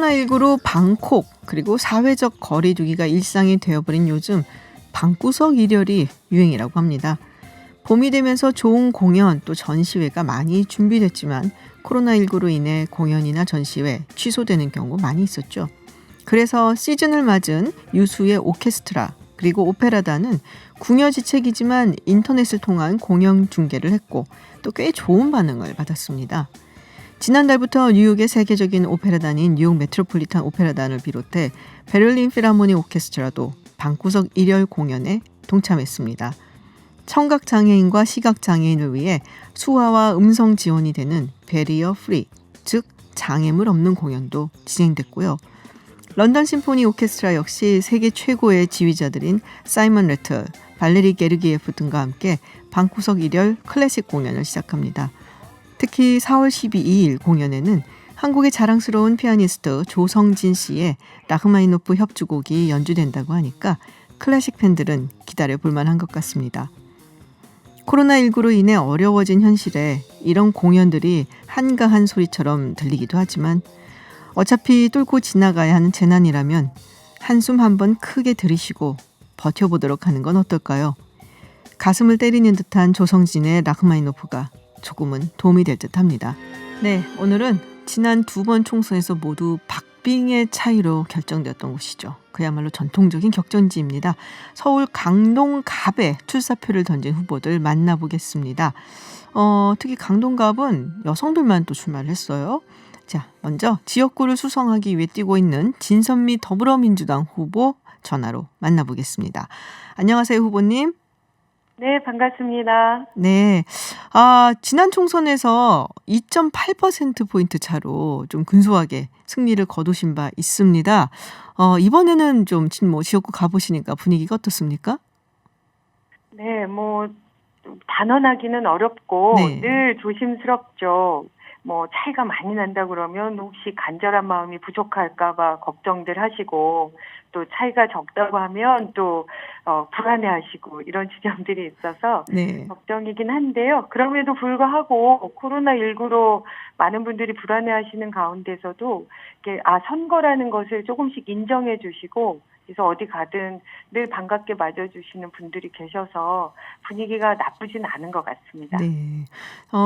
코로나19로 방콕 그리고 사회적 거리 두기가 일상이 되어버린 요즘 방구석 일열이 유행이라고 합니다. 봄이 되면서 좋은 공연 또 전시회가 많이 준비됐지만 코로나19로 인해 공연이나 전시회 취소되는 경우 많이 있었죠. 그래서 시즌을 맞은 유수의 오케스트라 그리고 오페라단은 궁여지책이지만 인터넷을 통한 공연 중계를 했고 또 꽤 좋은 반응을 받았습니다. 지난달부터 뉴욕의 세계적인 오페라단인 뉴욕 메트로폴리탄 오페라단을 비롯해 베를린 필하모니 오케스트라도 방구석 일열 공연에 동참했습니다. 청각장애인과 시각장애인을 위해 수화와 음성 지원이 되는 베리어 프리, 즉 장애물 없는 공연도 진행됐고요. 런던 심포니 오케스트라 역시 세계 최고의 지휘자들인 사이먼 레터, 발레리 게르기예프 등과 함께 방구석 일열 클래식 공연을 시작합니다. 특히 4월 12일 공연에는 한국의 자랑스러운 피아니스트 조성진 씨의 라흐마니노프 협주곡이 연주된다고 하니까 클래식 팬들은 기다려볼 만한 것 같습니다. 코로나19로 인해 어려워진 현실에 이런 공연들이 한가한 소리처럼 들리기도 하지만 어차피 뚫고 지나가야 하는 재난이라면 한숨 한번 크게 들이쉬고 버텨보도록 하는 건 어떨까요? 가슴을 때리는 듯한 조성진의 라흐마니노프가 조금은 도움이 될 듯합니다. 네, 오늘은 지난 2번 총선에서 모두 박빙의 차이로 결정되었던 곳이죠. 그야말로 전통적인 격전지입니다. 서울 강동갑에 출사표를 던진 후보들 만나보겠습니다. 특히 강동갑은 여성들만 또 출마를 했어요. 자, 먼저 지역구를 수성하기 위해 뛰고 있는 진선미 더불어민주당 후보 전화로 만나보겠습니다. 안녕하세요, 후보님. 네, 반갑습니다. 네. 지난 총선에서 2.8%포인트 차로 좀 근소하게 승리를 거두신 바 있습니다. 이번에는 좀 지역구 가보시니까 분위기가 어떻습니까? 네, 단언하기는 어렵고 네. 늘 조심스럽죠. 차이가 많이 난다 그러면 혹시 간절한 마음이 부족할까 봐 걱정들 하시고 또 차이가 적다고 하면 또 불안해하시고 이런 지점들이 있어서 네. 걱정이긴 한데요. 그럼에도 불구하고 코로나19로 많은 분들이 불안해하시는 가운데서도 이게 선거라는 것을 조금씩 인정해 주시고 그래서 어디 가든 늘 반갑게 맞아주시는 분들이 계셔서 분위기가 나쁘진 않은 것 같습니다. 네.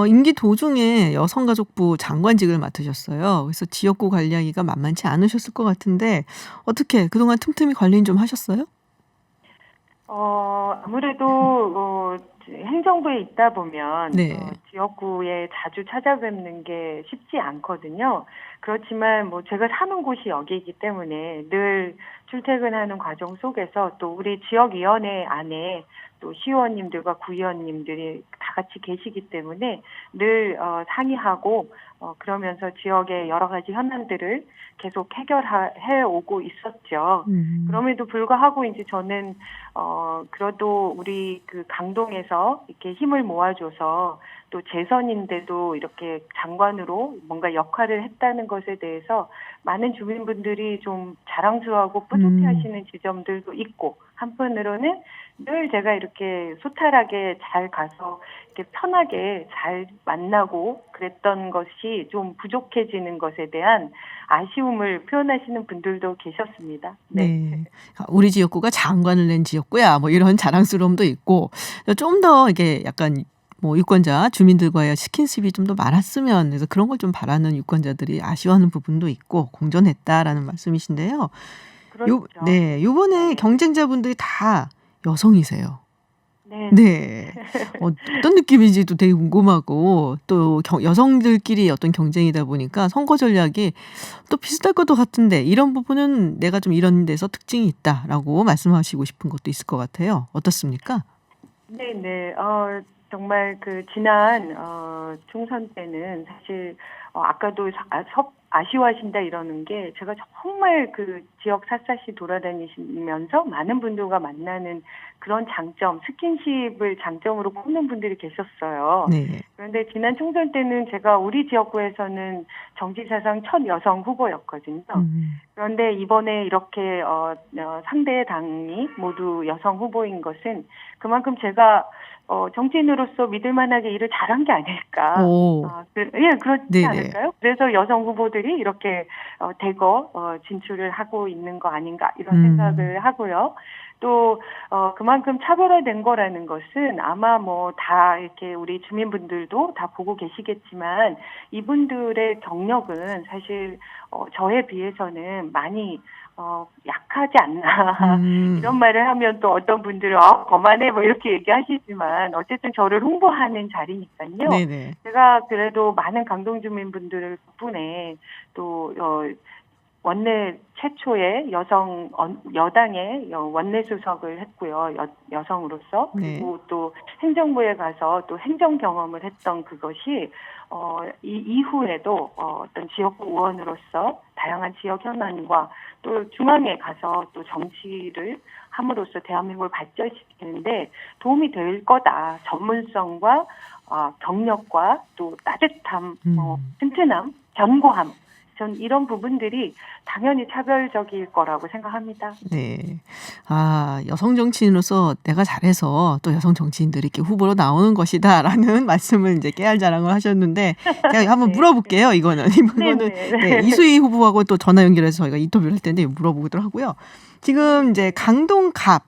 임기 도중에 여성가족부 장관직을 맡으셨어요. 그래서 지역구 관리하기가 만만치 않으셨을 것 같은데 어떻게 그동안 틈틈이 관리는 좀 하셨어요? 아무래도 행정부에 있다 보면 네. 지역구에 자주 찾아뵙는 게 쉽지 않거든요. 그렇지만 제가 사는 곳이 여기이기 때문에 늘 출퇴근하는 과정 속에서 또 우리 지역위원회 안에 또 시의원님들과 구의원님들이 다 같이 계시기 때문에 늘 상의하고 그러면서 지역의 여러 가지 현안들을 계속 해결해 오고 있었죠. 그럼에도 불구하고 이제 저는 그래도 우리 그 강동에서 이렇게 힘을 모아줘서 또 재선인데도 이렇게 장관으로 뭔가 역할을 했다는 것에 대해서 많은 주민분들이 좀 자랑스러워하고 뿌듯해하시는 지점들도 있고 한편으로는 늘 제가 이렇게 소탈하게 잘 가서 이렇게 편하게 잘 만나고 그랬던 것이 좀 부족해지는 것에 대한 아쉬움을 표현하시는 분들도 계셨습니다. 네. 네. 우리 지역구가 장관을 낸 지역구야. 이런 자랑스러움도 있고 좀 더 이게 약간 유권자 주민들과의 스킨십이 좀 더 많았으면 그래서 그런 걸 좀 바라는 유권자들이 아쉬워하는 부분도 있고 공존했다라는 말씀이신데요. 그렇죠. 네. 요번에 네. 경쟁자분들이 다 여성이세요. 네. 네. 어떤 느낌인지도 되게 궁금하고 또 여성들끼리 어떤 경쟁이다 보니까 선거 전략이 또 비슷할 것도 같은데 이런 부분은 내가 좀 이런 데서 특징이 있다라고 말씀하시고 싶은 것도 있을 것 같아요. 어떻습니까? 네네. 정말 그 지난 총선 때는 사실 아까도 아쉬워하신다 이러는 게 제가 정말 그 지역 샅샅이 돌아다니시면서 많은 분들과 만나는 그런 장점, 스킨십을 장점으로 꼽는 분들이 계셨어요. 네. 그런데 지난 총선 때는 제가 우리 지역구에서는 정치사상 첫 여성 후보였거든요. 그런데 이번에 이렇게 상대 당이 모두 여성 후보인 것은 그만큼 제가 정치인으로서 믿을 만하게 일을 잘한 게 아닐까. 오. 예, 그렇지 네네. 않을까요? 그래서 여성 후보들이 이렇게 대거 진출을 하고 있는 거 아닌가 이런 생각을 하고요. 또 그만큼 차별화된 거라는 것은 아마 뭐 다 이렇게 우리 주민분들도 다 보고 계시겠지만 이분들의 경력은 사실 저에 비해서는 많이 약하지 않나. 이런 말을 하면 또 어떤 분들은 거만해 뭐 이렇게 얘기하시지만 어쨌든 저를 홍보하는 자리니까요. 네네. 제가 그래도 많은 강동 주민분들 덕분에 또 원내 최초의 여당의 원내 수석을 했고요. 여성으로서. 네. 그리고 또 행정부에 가서 또 행정 경험을 했던 그것이 이후에도 어떤 지역구 의원으로서 다양한 지역 현안과 또 중앙에 가서 또 정치를 함으로써 대한민국을 발전시키는데 도움이 될 거다. 전문성과 경력과 또 따뜻함, 튼튼함, 견고함. 전 이런 부분들이 당연히 차별적일 거라고 생각합니다. 네. 여성 정치인으로서 내가 잘해서 또 여성 정치인들이 이렇게 후보로 나오는 것이다라는 말씀을 이제 깨알자랑을 하셨는데 제가 한번 네. 물어볼게요. 이거는 네네. 네, 이수희 후보하고 또 전화 연결해서 저희가 인터뷰를 할 텐데 물어보기도 하고요. 지금 이제 강동갑.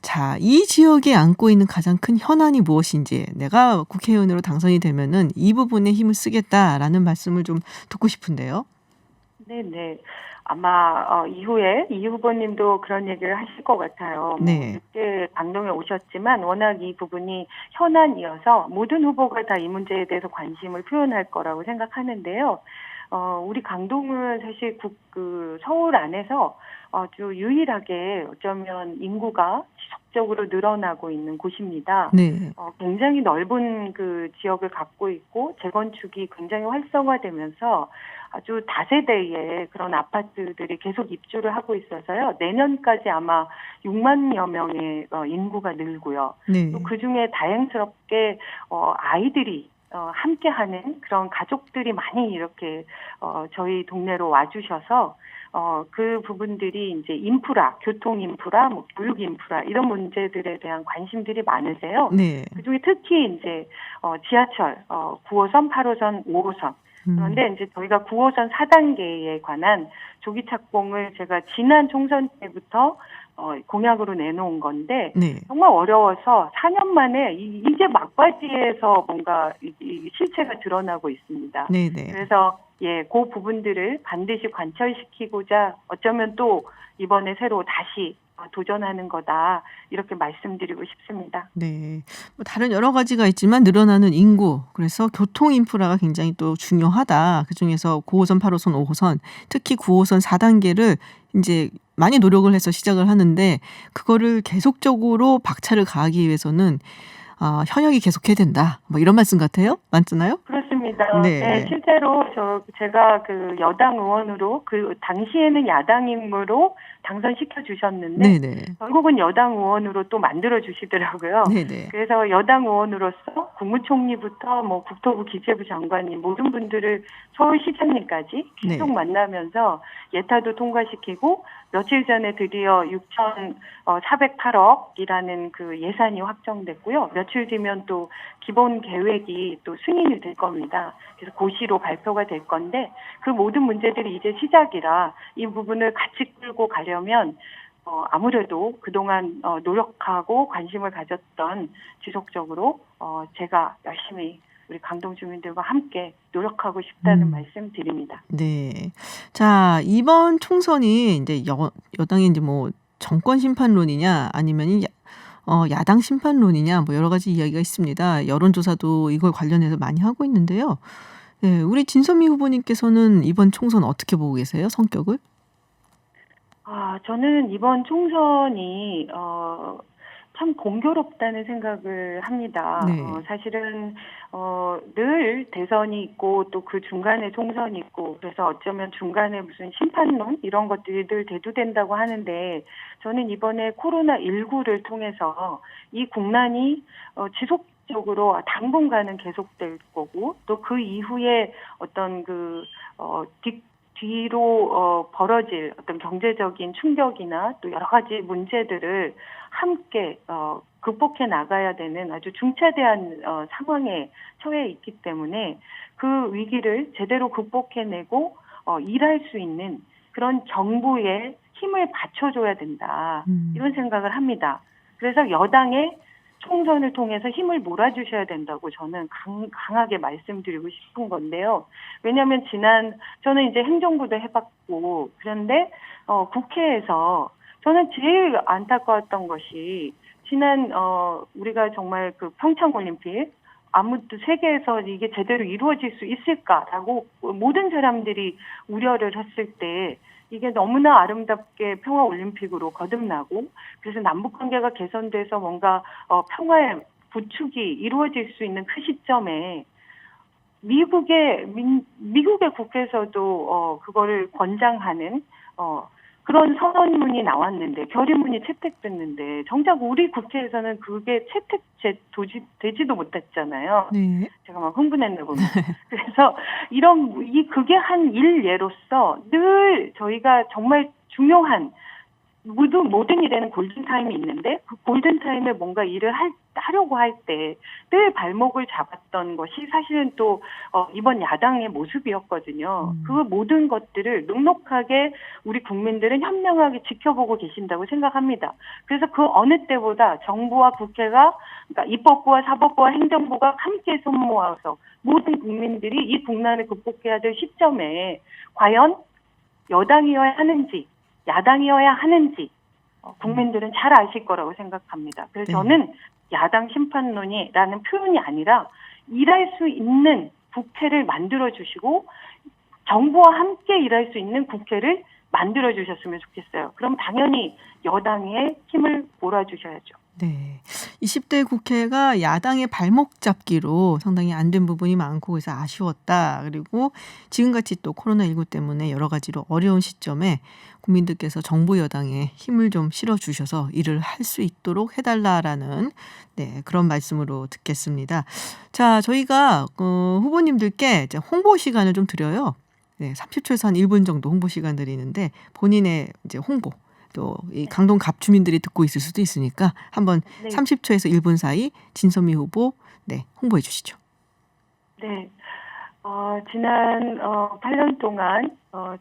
자, 이 지역에 안고 있는 가장 큰 현안이 무엇인지 내가 국회의원으로 당선이 되면은 이 부분에 힘을 쓰겠다라는 말씀을 좀 듣고 싶은데요. 네네. 아마 이후에 이 후보님도 그런 얘기를 하실 것 같아요. 네. 늦게 강동에 오셨지만 워낙 이 부분이 현안이어서 모든 후보가 다 이 문제에 대해서 관심을 표현할 거라고 생각하는데요. 우리 강동은 사실 서울 안에서 아주 유일하게 어쩌면 인구가 지속적으로 늘어나고 있는 곳입니다. 네. 굉장히 넓은 그 지역을 갖고 있고 재건축이 굉장히 활성화되면서 아주 다세대의 그런 아파트들이 계속 입주를 하고 있어서요. 내년까지 아마 6만여 명의 인구가 늘고요. 네. 또 그중에 다행스럽게 아이들이 함께하는 그런 가족들이 많이 이렇게 저희 동네로 와주셔서 그 부분들이 이제 인프라, 교통 인프라, 뭐 교육 인프라 이런 문제들에 대한 관심들이 많으세요. 네. 그중에 특히 이제 지하철 9호선, 8호선, 5호선 그런데 이제 저희가 9호선 4단계에 관한 조기 착공을 제가 지난 총선 때부터 공약으로 내놓은 건데 네. 정말 어려워서 4년 만에 이제 막바지에서 뭔가 이 실체가 드러나고 있습니다. 네네. 그래서 그 부분들을 반드시 관철시키고자 어쩌면 또 이번에 새로 다시 도전하는 거다 이렇게 말씀드리고 싶습니다. 네. 뭐 다른 여러 가지가 있지만 늘어나는 인구, 그래서 교통 인프라가 굉장히 또 중요하다. 그중에서 9호선, 8호선, 5호선, 특히 9호선 4단계를 이제 많이 노력을 해서 시작을 하는데 그거를 계속적으로 박차를 가하기 위해서는 현역이 계속해야 된다. 뭐 이런 말씀 같아요? 맞나요? 그렇습니다. 네. 네, 실제로 제가 그 여당 의원으로 그 당시에는 야당임으로 당선시켜 주셨는데 네네. 결국은 여당 의원으로 또 만들어 주시더라고요. 네네. 그래서 여당 의원으로서 국무총리부터 뭐 국토부 기재부 장관님 모든 분들을 서울시장님까지 계속 네. 만나면서 예타도 통과시키고 며칠 전에 드디어 6,408억이라는 그 예산이 확정됐고요. 며칠 뒤면 또 기본 계획이 또 승인이 될 겁니다. 그래서 고시로 발표가 될 건데 그 모든 문제들이 이제 시작이라 이 부분을 같이 끌고 가려면 아무래도 그동안 노력하고 관심을 가졌던 지속적으로 제가 열심히 우리 강동 주민들과 함께 노력하고 싶다는 말씀 드립니다. 네. 자, 이번 총선이 이제 여당이 이제 뭐 정권 심판론이냐 아니면 야당 심판론이냐 뭐 여러 가지 이야기가 있습니다. 여론조사도 이걸 관련해서 많이 하고 있는데요. 네, 우리 진선미 후보님께서는 이번 총선 어떻게 보고 계세요? 성격을? 저는 이번 총선이 참 공교롭다는 생각을 합니다. 네. 사실은 늘 대선이 있고 또 그 중간에 총선이 있고 그래서 어쩌면 중간에 무슨 심판론 이런 것들이 늘 대두된다고 하는데 저는 이번에 코로나19를 통해서 이 국난이 지속적으로 당분간은 계속될 거고 또 그 이후에 어떤 뒤로 벌어질 어떤 경제적인 충격이나 또 여러 가지 문제들을 함께 극복해 나가야 되는 아주 중차대한 상황에 처해 있기 때문에 그 위기를 제대로 극복해내고 일할 수 있는 그런 정부의 힘을 받쳐줘야 된다. 이런 생각을 합니다. 그래서 여당의 총선을 통해서 힘을 몰아주셔야 된다고 저는 강하게 말씀드리고 싶은 건데요. 왜냐하면 저는 이제 행정부도 해봤고, 그런데 국회에서 저는 제일 안타까웠던 것이 우리가 정말 그 평창올림픽 아무도 세계에서 이게 제대로 이루어질 수 있을까라고 모든 사람들이 우려를 했을 때 이게 너무나 아름답게 평화올림픽으로 거듭나고 그래서 남북관계가 개선돼서 뭔가 평화의 부축이 이루어질 수 있는 그 시점에 미국의 국회에서도 그거를 권장하는 그런 선언문이 나왔는데 결의문이 채택됐는데 정작 우리 국회에서는 그게 되지도 못했잖아요. 네. 제가 막 흥분했나 봅니다. 그래서 그게 한 일례로서 늘 저희가 정말 중요한 모든 일에는 골든타임이 있는데 그 골든타임에 뭔가 일을 하려고 할 때 늘 발목을 잡았던 것이 사실은 또 이번 야당의 모습이었거든요. 그 모든 것들을 넉넉하게 우리 국민들은 현명하게 지켜보고 계신다고 생각합니다. 그래서 그 어느 때보다 정부와 국회가 그러니까 입법부와 사법부와 행정부가 함께 손 모아서 모든 국민들이 이 국난을 극복해야 될 시점에 과연 여당이어야 하는지 야당이어야 하는지 국민들은 잘 아실 거라고 생각합니다. 그래서 저는 야당 심판론이라는 표현이 아니라 일할 수 있는 국회를 만들어주시고 정부와 함께 일할 수 있는 국회를 만들어주셨으면 좋겠어요. 그럼 당연히 여당의 힘을 몰아주셔야죠. 네. 20대 국회가 야당의 발목 잡기로 상당히 안 된 부분이 많고 그래서 아쉬웠다. 그리고 지금같이 또 코로나19 때문에 여러 가지로 어려운 시점에 국민들께서 정부 여당에 힘을 좀 실어주셔서 일을 할 수 있도록 해달라라는 그런 말씀으로 듣겠습니다. 자, 저희가 후보님들께 이제 홍보 시간을 좀 드려요. 30초에서 한 1분 정도 홍보 시간 드리는데 본인의 이제 홍보 또 이 강동 갑 주민들이 듣고 있을 수도 있으니까 한번 30초에서 1분 사이 진선미 후보 홍보해 주시죠. 네. 지난 8년 동안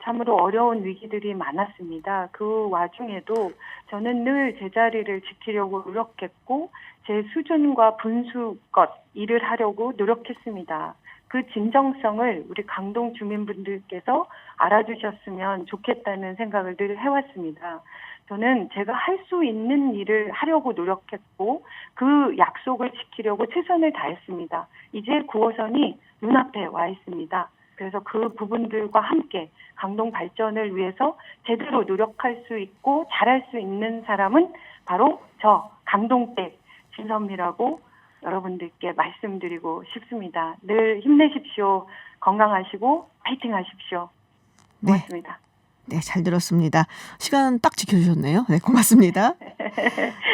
참으로 어려운 위기들이 많았습니다. 그 와중에도 저는 늘 제자리를 지키려고 노력했고 제 수준과 분수껏 일을 하려고 노력했습니다. 그 진정성을 우리 강동 주민분들께서 알아주셨으면 좋겠다는 생각을 늘 해왔습니다. 저는 제가 할 수 있는 일을 하려고 노력했고 그 약속을 지키려고 최선을 다했습니다. 이제 9호선이 눈앞에 와 있습니다. 그래서 그 부분들과 함께 강동 발전을 위해서 제대로 노력할 수 있고 잘할 수 있는 사람은 바로 저 강동댁 진선미라고 여러분들께 말씀드리고 싶습니다. 늘 힘내십시오. 건강하시고 파이팅 하십시오. 고맙습니다. 네, 잘 들었습니다. 시간 딱 지켜주셨네요. 네, 고맙습니다.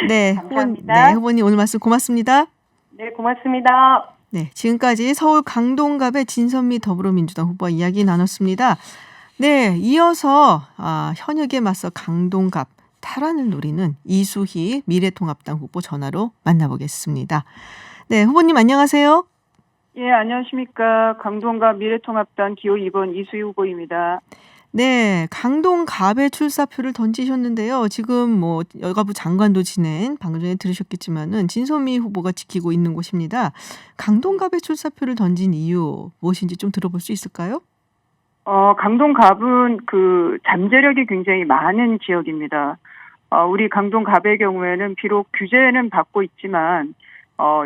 네, 감사합니다. 후보님 오늘 말씀 고맙습니다. 네, 고맙습니다. 네, 지금까지 서울 강동갑의 진선미 더불어민주당 후보와 이야기 나눴습니다. 네, 이어서 현역에 맞서 강동갑 탈환을 노리는 이수희 미래통합당 후보 전화로 만나보겠습니다. 네, 후보님 안녕하세요. 예, 안녕하십니까. 강동갑 미래통합당 기호 2번 이수희 후보입니다. 네, 강동갑의 출사표를 던지셨는데요. 지금 여가부 장관도 지낸 방금 전에 들으셨겠지만은 진선미 후보가 지키고 있는 곳입니다. 강동갑의 출사표를 던진 이유 무엇인지 좀 들어볼 수 있을까요? 강동갑은 그 잠재력이 굉장히 많은 지역입니다. 우리 강동갑의 경우에는 비록 규제는 받고 있지만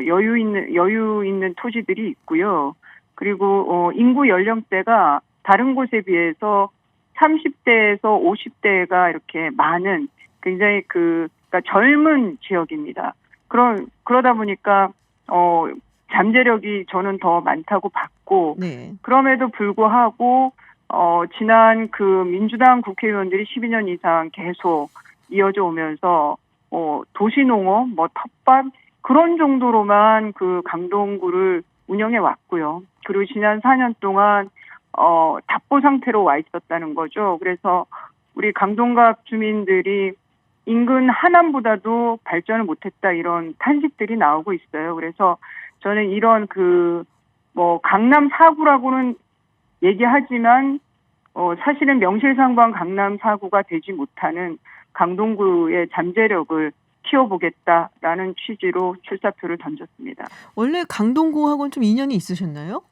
여유 있는 토지들이 있고요. 그리고 인구 연령대가 다른 곳에 비해서 30대에서 50대가 이렇게 많은 굉장히 그러니까 젊은 지역입니다. 그러다 보니까 잠재력이 저는 더 많다고 봤고 그럼에도 불구하고 지난 그 민주당 국회의원들이 12년 이상 계속 이어져 오면서 도시농업, 텃밭 그런 정도로만 그 강동구를 운영해 왔고요. 그리고 지난 4년 동안 답보 상태로 와 있었다는 거죠. 그래서 우리 강동갑 주민들이 인근 하남보다도 발전을 못했다 이런 탄식들이 나오고 있어요. 그래서 저는 이런 강남 4구라고는 얘기하지만 사실은 명실상부한 강남 4구가 되지 못하는 강동구의 잠재력을 키워보겠다라는 취지로 출사표를 던졌습니다. 원래 강동구하고는 좀 인연이 있으셨나요?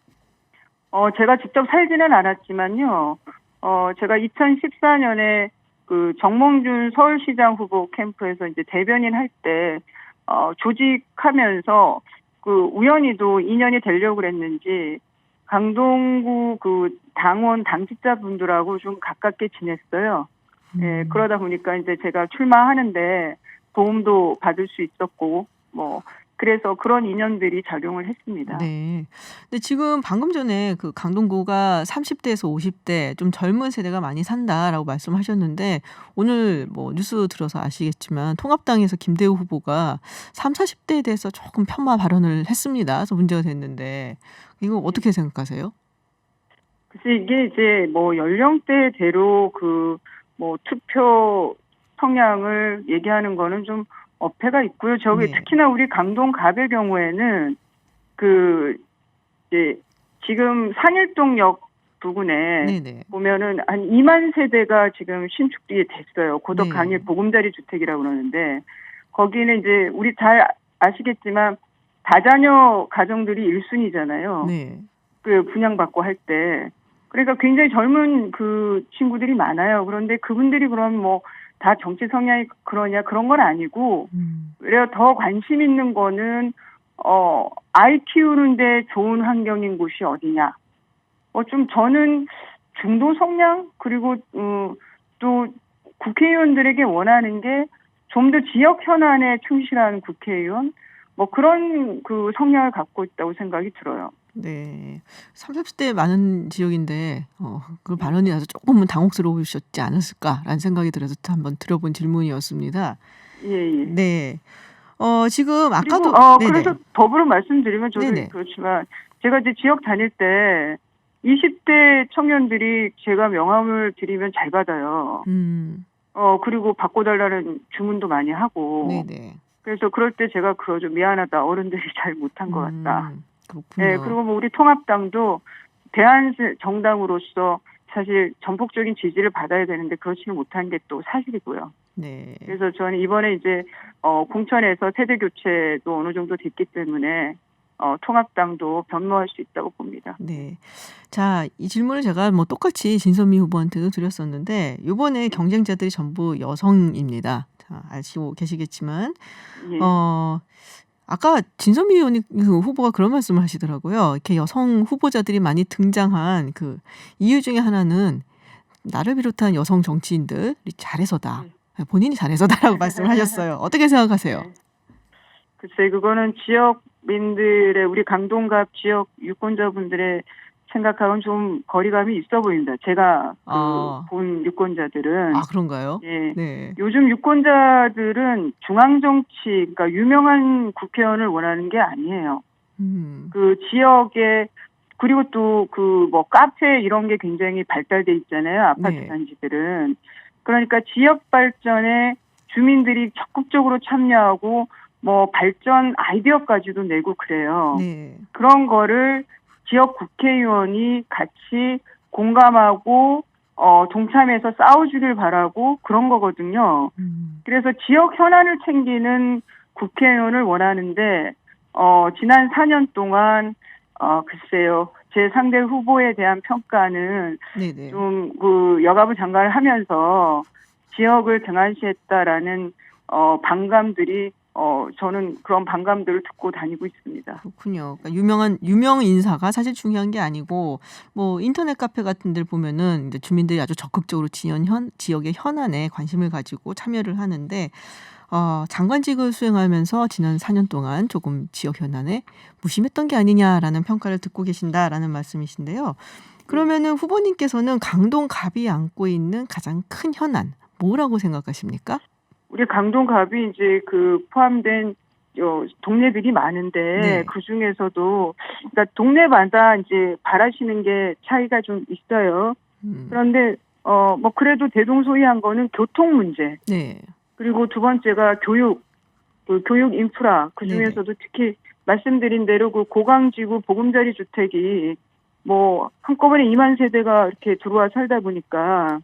제가 직접 살지는 않았지만요. 제가 2014년에 그 정몽준 서울시장 후보 캠프에서 이제 대변인 할 때 조직하면서 그 우연히도 인연이 되려고 그랬는지 강동구 그 당원 당직자분들하고 좀 가깝게 지냈어요. 예, 그러다 보니까 이제 제가 출마하는데 도움도 받을 수 있었고 그래서 그런 인연들이 작용을 했습니다. 네. 근데 지금 방금 전에 그 강동구가 30대에서 50대 좀 젊은 세대가 많이 산다라고 말씀하셨는데 오늘 뉴스 들어서 아시겠지만 통합당에서 김대우 후보가 30, 40대에 대해서 조금 편마 발언을 했습니다. 그래서 문제가 됐는데 이거 어떻게 생각하세요? 글쎄 이게 이제 연령대대로 투표 성향을 얘기하는 거는 좀 어폐가 있고요. 네. 특히나 우리 강동갑의 경우에는 이제 지금 산일동역 부근에 네네. 보면은 한 2만 세대가 지금 신축이 됐어요. 고덕 네. 강일 보금자리 주택이라고 그러는데 거기는 이제 우리 잘 아시겠지만 다자녀 가정들이 1순위잖아요. 네. 그 분양받고 할 때. 그러니까 굉장히 젊은 그 친구들이 많아요. 그런데 그분들이 그럼 다 정치 성향이 그러냐 그런 건 아니고 오히려 더 관심 있는 거는 아이 키우는데 좋은 환경인 곳이 어디냐. 좀 저는 중도 성향 그리고 또 국회의원들에게 원하는 게 좀 더 지역 현안에 충실한 국회의원 그런 그 성향을 갖고 있다고 생각이 들어요. 네. 30, 40대 많은 지역인데 그 발언이 나서 조금은 당혹스러우셨지 않았을까라는 생각이 들어서 한번 들어본 질문이었습니다. 예. 네. 지금 아까도 그리고 네네. 그래서 더불어 말씀드리면 저도 네네. 그렇지만 제가 이제 지역 다닐 때 20대 청년들이 제가 명함을 드리면 잘 받아요. 그리고 바꿔달라는 주문도 많이 하고. 네네. 그래서 그럴 때 제가 그러죠. 미안하다. 어른들이 잘 못한 것 같다. 그렇군요. 네, 그리고 우리 통합당도 대한 정당으로서 사실 전폭적인 지지를 받아야 되는데 그렇지는 못한 게 또 사실이고요. 네. 그래서 저는 이번에 이제 공천에서 세대 교체도 어느 정도 됐기 때문에 통합당도 변모할 수 있다고 봅니다. 네. 자, 이 질문을 제가 똑같이 진선미 후보한테도 드렸었는데 이번에 경쟁자들이 전부 여성입니다. 자, 아시고 계시겠지만 예. 아까 진선미 후보가 그런 말씀을 하시더라고요. 이렇게 여성 후보자들이 많이 등장한 그 이유 중에 하나는 나를 비롯한 여성 정치인들이 잘해서다. 본인이 잘해서다라고 말씀하셨어요. 어떻게 생각하세요? 네. 글쎄 그거는 지역민들의 우리 강동갑 지역 유권자분들의 생각하고는 좀 거리감이 있어 보입니다. 제가 본 유권자들은. 그런가요? 예. 네. 요즘 유권자들은 중앙정치, 그러니까 유명한 국회의원을 원하는 게 아니에요. 그 지역에, 그리고 또 카페 이런 게 굉장히 발달돼 있잖아요. 아파트 네. 단지들은. 그러니까 지역 발전에 주민들이 적극적으로 참여하고 발전 아이디어까지도 내고 그래요. 네. 그런 거를 지역 국회의원이 같이 공감하고 동참해서 싸워주길 바라고 그런 거거든요. 그래서 지역 현안을 챙기는 국회의원을 원하는데 지난 4년 동안 글쎄요. 제 상대 후보에 대한 평가는 네네. 좀 여가부 장관을 하면서 지역을 등한시했다라는 반감들이 저는 그런 반감들을 듣고 다니고 있습니다. 그렇군요. 그러니까 유명 인사가 사실 중요한 게 아니고 인터넷 카페 같은 데 보면은 이제 주민들이 아주 적극적으로 지역의 현안에 관심을 가지고 참여를 하는데 장관직을 수행하면서 지난 4년 동안 조금 지역 현안에 무심했던 게 아니냐라는 평가를 듣고 계신다라는 말씀이신데요. 그러면은 후보님께서는 강동갑이 안고 있는 가장 큰 현안 뭐라고 생각하십니까? 우리 강동갑이 이제 포함된 동네들이 많은데 네. 그 중에서도 그러니까 동네마다 이제 바라시는 게 차이가 좀 있어요. 그런데 그래도 대동소이한 거는 교통 문제. 네. 그리고 두 번째가 교육, 그 교육 인프라, 그 중에서도 특히 말씀드린 대로 그 고강지구 보금자리 주택이 뭐 한꺼번에 2만 세대가 이렇게 들어와 살다 보니까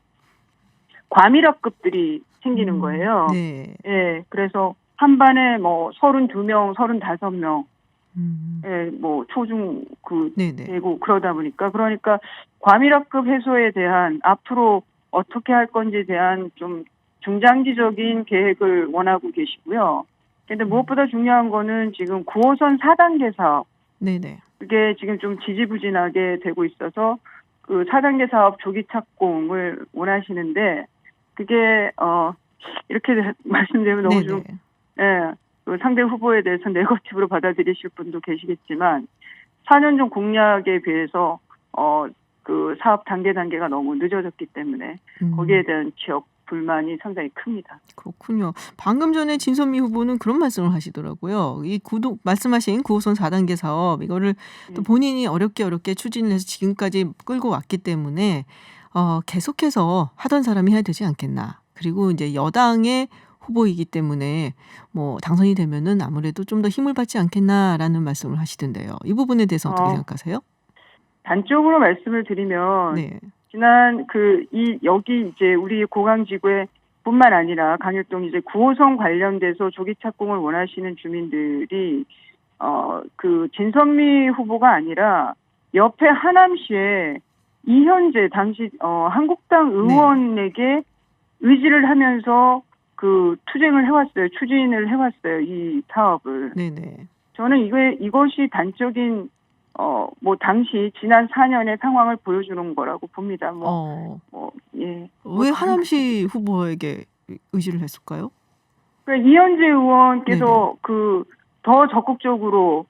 과밀학급들이 생기는 거예요. 네. 예, 그래서 한 반에 뭐 32명, 35명, 예, 뭐 초중 네네. 되고 그러다 보니까 그러니까 과밀학급 해소에 대한 앞으로 어떻게 할 건지에 대한 좀 중장기적인 계획을 원하고 계시고요. 근데 무엇보다 중요한 거는 지금 9호선 4단계 사업, 네네. 그게 지금 좀 지지부진하게 되고 있어서 그 4단계 사업 조기 착공을 원하시는데 그게 이렇게 말씀드리면 너무 좀 예, 그 상대 후보에 대해서 네거티브로 받아들이실 분도 계시겠지만 4년 전 공약에 비해서 그 사업 단계가 너무 늦어졌기 때문에 거기에 대한 지역 불만이 상당히 큽니다. 그렇군요. 방금 전에 진선미 후보는 그런 말씀을 하시더라고요. 이 말씀하신 9호선 4단계 사업 이거를 또 본인이 어렵게 추진을 해서 지금까지 끌고 왔기 때문에 계속해서 하던 사람이 해야 되지 않겠나. 그리고 이제 여당의 후보이기 때문에 뭐 당선이 되면은 아무래도 좀 더 힘을 받지 않겠나라는 말씀을 하시던데요. 이 부분에 대해서 어떻게 생각하세요? 단적으로 말씀을 드리면 네. 지난 여기 이제 우리 고강지구에 뿐만 아니라 강일동 이제 9호선 관련돼서 조기 착공을 원하시는 주민들이 그 진선미 후보가 아니라 옆에 하남시에 이현재 당시 한국당 의원에게 의지를 하면서 그 추진을 해왔어요 이 사업을. 네네. 저는 이것이 단적인 뭐 당시 지난 4년의 상황을 보여주는 거라고 봅니다. 예. 왜 하남시 후보에게 의지를 했을까요? 그러니까 이현재 의원께서 더 적극적으로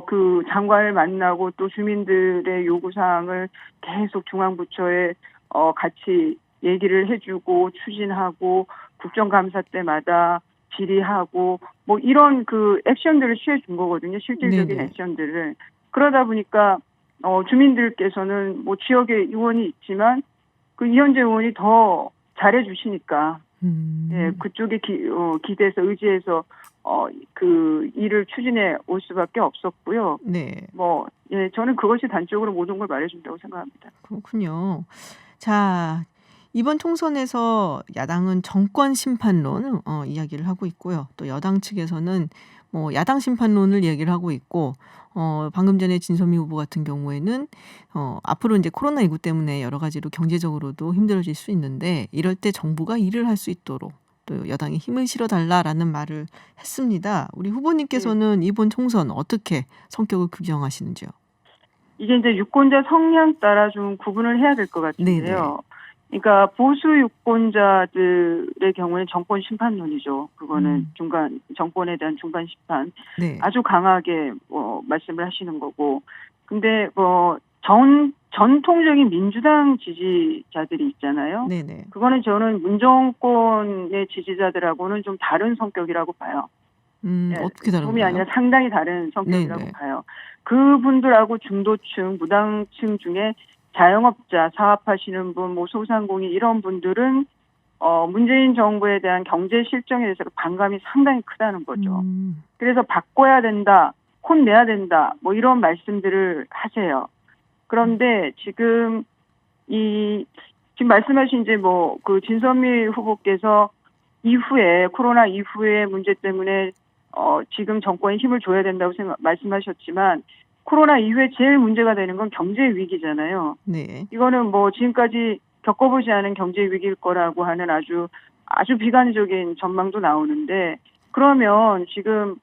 그 장관을 만나고 또 주민들의 요구 사항을 계속 중앙부처에 같이 얘기를 해주고 추진하고 국정감사 때마다 질의하고 뭐 이런 그 액션들을 취해준 거거든요. 실질적인 액션들을. 그러다 보니까 주민들께서는 뭐 지역에 의원이 있지만 그 이현재 의원이 더 잘해주시니까 예, 그쪽에 기대해서 의지해서 그 일을 추진해 올 수밖에 없었고요. 네. 예, 저는 그것이 단적으로 모든 걸 말해준다고 생각합니다. 그렇군요. 자, 이번 총선에서 야당은 정권 심판론 이야기를 하고 있고요. 또 여당 측에서는 뭐 야당 심판론을 얘기를 하고 있고 방금 전에 진선미 후보 같은 경우에는 앞으로 이제 코로나19 때문에 여러 가지로 경제적으로도 힘들어질 수 있는데 이럴 때 정부가 일을 할 수 있도록 또 여당이 힘을 실어달라라는 말을 했습니다. 우리 후보님께서는 이번 총선 어떻게 성격을 규정하시는지요? 이게 이제 유권자 성향 따라 좀 구분을 해야 될 것 같은데요. 그러니까 보수 유권자들의 경우에는 정권 심판론이죠. 그거는 정권에 대한 중간 심판 아주 강하게 말씀을 하시는 거고. 근데 전통적인 민주당 지지자들이 있잖아요. 그거는 저는 문정권의 지지자들하고는 좀 다른 성격이라고 봐요. 어떻게 다른가요? 좀이 아니라 상당히 다른 성격이라고 봐요. 그분들하고 중도층, 무당층 중에 자영업자, 사업하시는 분, 뭐 소상공인 이런 분들은 문재인 정부에 대한 경제 실정에 대해서 반감이 상당히 크다는 거죠. 그래서 바꿔야 된다, 혼내야 된다, 뭐 이런 말씀들을 하세요. 그런데 지금 말씀하신 이제 그 진선미 후보께서 이후에 코로나 이후의 문제 때문에 지금 정권에 힘을 줘야 된다고 말씀하셨지만 코로나 이후에 제일 문제가 되는 건 경제 위기잖아요. 이거는 뭐 지금까지 겪어보지 않은 경제 위기일 거라고 하는 아주 비관적인 전망도 나오는데 그러면 지금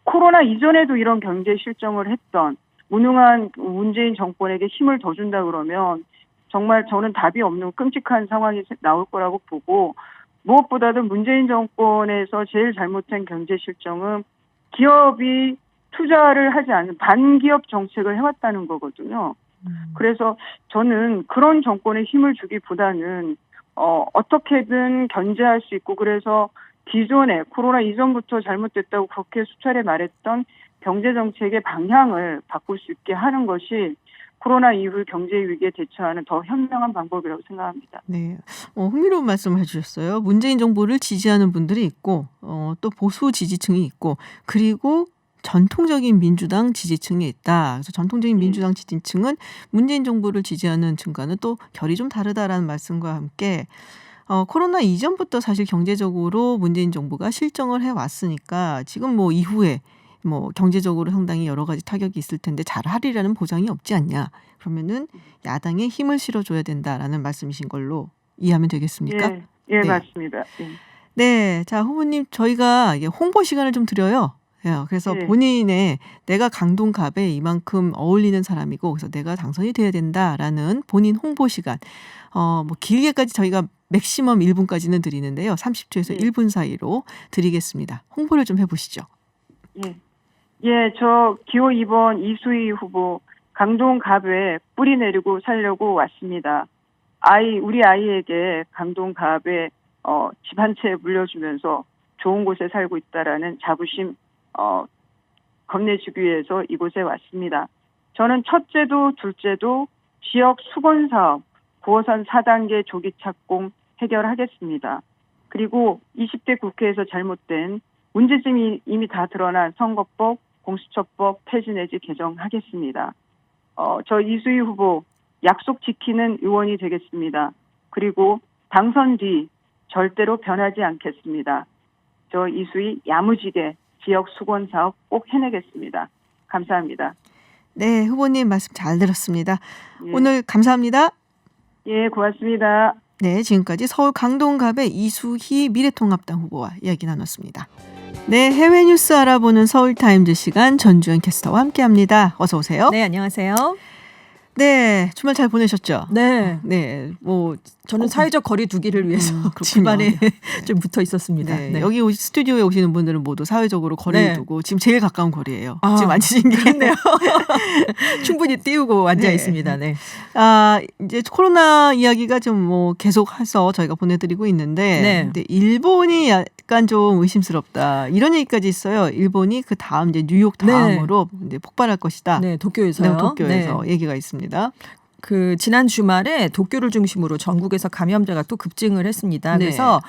코로나 이전에도 이런 경제 실정을 했던 무능한 문재인 정권에게 힘을 더 준다 그러면 정말 저는 답이 없는 끔찍한 상황이 나올 거라고 보고 무엇보다도 문재인 정권에서 제일 잘못한 경제 실정은 기업이 투자를 하지 않는 반기업 정책을 해왔다는 거거든요. 그래서 저는 그런 정권에 힘을 주기보다는 어떻게든 견제할 수 있고 그래서 기존에 코로나 이전부터 잘못됐다고 그렇게 수차례 말했던 경제 정책의 방향을 바꿀 수 있게 하는 것이 코로나 이후 경제 위기에 대처하는 더 현명한 방법이라고 생각합니다. 네. 흥미로운 말씀을 해주셨어요. 문재인 정부를 지지하는 분들이 있고 또 보수 지지층이 있고 그리고 전통적인 민주당 지지층이 있다. 그래서 전통적인 민주당 지지층은 문재인 정부를 지지하는 층과는 또 결이 좀 다르다라는 말씀과 함께 코로나 이전부터 사실 경제적으로 문재인 정부가 실정을 해왔으니까 지금 뭐 이후에 뭐 경제적으로 상당히 여러 가지 타격이 있을 텐데 잘하리라는 보장이 없지 않냐. 그러면은 야당에 힘을 실어줘야 된다라는 말씀이신 걸로 이해하면 되겠습니까? 예, 네. 맞습니다. 예. 네, 자 후보님 저희가 이게 홍보 시간을 좀 드려요. 그래서 네. 본인의 내가 강동갑에 이만큼 어울리는 사람이고 그래서 내가 당선이 돼야 된다라는 본인 홍보 시간 뭐 길게까지 저희가 맥시멈 1분까지는 드리는데요. 30초에서 네. 1분 사이로 드리겠습니다. 홍보를 좀 해보시죠. 예, 저 기호 2번 이수희 후보 강동갑에 뿌리 내리고 살려고 왔습니다. 우리 아이에게 강동갑에 집 한 채 물려주면서 좋은 곳에 살고 있다라는 자부심 겁내주기 위해서 이곳에 왔습니다. 저는 첫째도 둘째도 지역 수건사업 9호선 4단계 조기 착공 해결하겠습니다. 그리고 20대 국회에서 잘못된 문제점이 이미 다 드러난 선거법, 공수처법 폐지 내지 개정하겠습니다. 저 이수희 후보 약속 지키는 의원이 되겠습니다. 그리고 당선 뒤 절대로 변하지 않겠습니다. 저 이수희 야무지게 지역 수건 사업 꼭 해내겠습니다. 감사합니다. 네, 후보님 말씀 잘 들었습니다. 예. 오늘 감사합니다. 예, 고맙습니다. 네, 지금까지 서울 강동갑의 이수희 미래통합당 후보와 이야기 나눴습니다. 네, 해외 뉴스 알아보는 서울타임즈 시간 전주현 캐스터와 함께합니다. 어서 오세요. 네, 안녕하세요. 네, 주말 잘 보내셨죠? 네, 네, 뭐 저는 사회적 거리 두기를 위해서 그렇군요. 집안에 좀 붙어 있었습니다. 네, 네. 여기 스튜디오에 오시는 분들은 모두 사회적으로 거리를 네. 두고 지금 제일 가까운 거리예요. 아, 지금 앉으신 게. 그렇네요. 충분히 띄우고 앉아 네. 있습니다. 네. 이제 코로나 이야기가 좀 뭐 계속해서 저희가 보내드리고 있는데, 네. 근데 일본이 약간 좀 의심스럽다 이런 얘기까지 있어요. 일본이 그 다음 이제 뉴욕 다음으로 이제 폭발할 것이다. 네, 도쿄에서요. 네, 도쿄에서 네. 얘기가 있습니다. 그 지난 주말에 도쿄를 중심으로 전국에서 감염자가 또 급증을 했습니다. 네. 그래서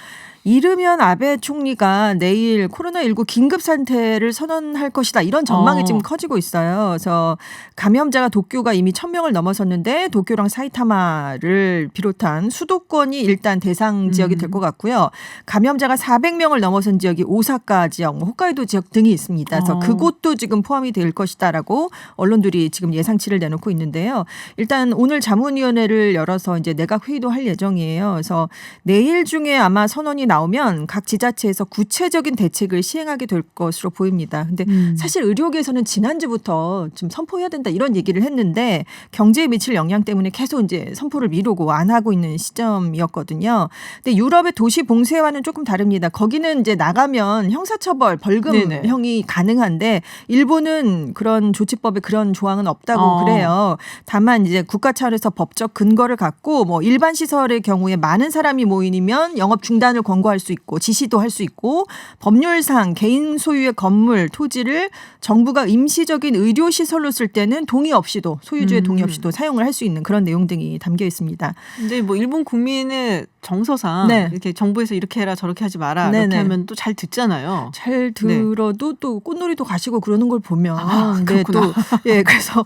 이르면 아베 총리가 내일 코로나19 긴급 상태를 선언할 것이다. 이런 전망이 지금 커지고 있어요. 그래서 감염자가 도쿄가 이미 1,000명을 넘어섰는데 도쿄랑 사이타마를 비롯한 수도권이 일단 대상 지역이 될 것 같고요. 감염자가 400명을 넘어선 지역이 오사카 지역, 홋카이도 지역 등이 있습니다. 그래서 그곳도 지금 포함이 될 것이다라고 언론들이 지금 예상치를 내놓고 있는데요. 일단 오늘 자문위원회를 열어서 이제 내각 회의도 할 예정이에요. 그래서 내일 중에 아마 선언이 나오면 각 지자체에서 구체적인 대책을 시행하게 될 것으로 보입니다. 근데 사실 의료계에서는 지난주부터 좀 선포해야 된다 이런 얘기를 했는데 경제에 미칠 영향 때문에 계속 이제 선포를 미루고 안 하고 있는 시점이었거든요. 근데 유럽의 도시 봉쇄와는 조금 다릅니다. 거기는 이제 나가면 형사처벌, 벌금형이 가능한데 일본은 그런 조치법에 그런 조항은 없다고 그래요. 다만 이제 국가 차원에서 법적 근거를 갖고 뭐 일반 시설의 경우에 많은 사람이 모이면 영업 중단을 권고할 수 있고 지시도 할 수 있고 법률상 개인 소유의 건물, 토지를 정부가 임시적인 의료 시설로 쓸 때는 동의 없이도 소유주의 동의 없이도 사용을 할 수 있는 그런 내용 등이 담겨 있습니다. 근데 뭐 일본 국민의 정서상 네. 이렇게 정부에서 이렇게 해라 저렇게 하지 마라 네네. 이렇게 하면 또 잘 듣잖아요. 잘 들어도 또 꽃놀이도 가시고 그러는 걸 보면 그렇구나. 또 그래서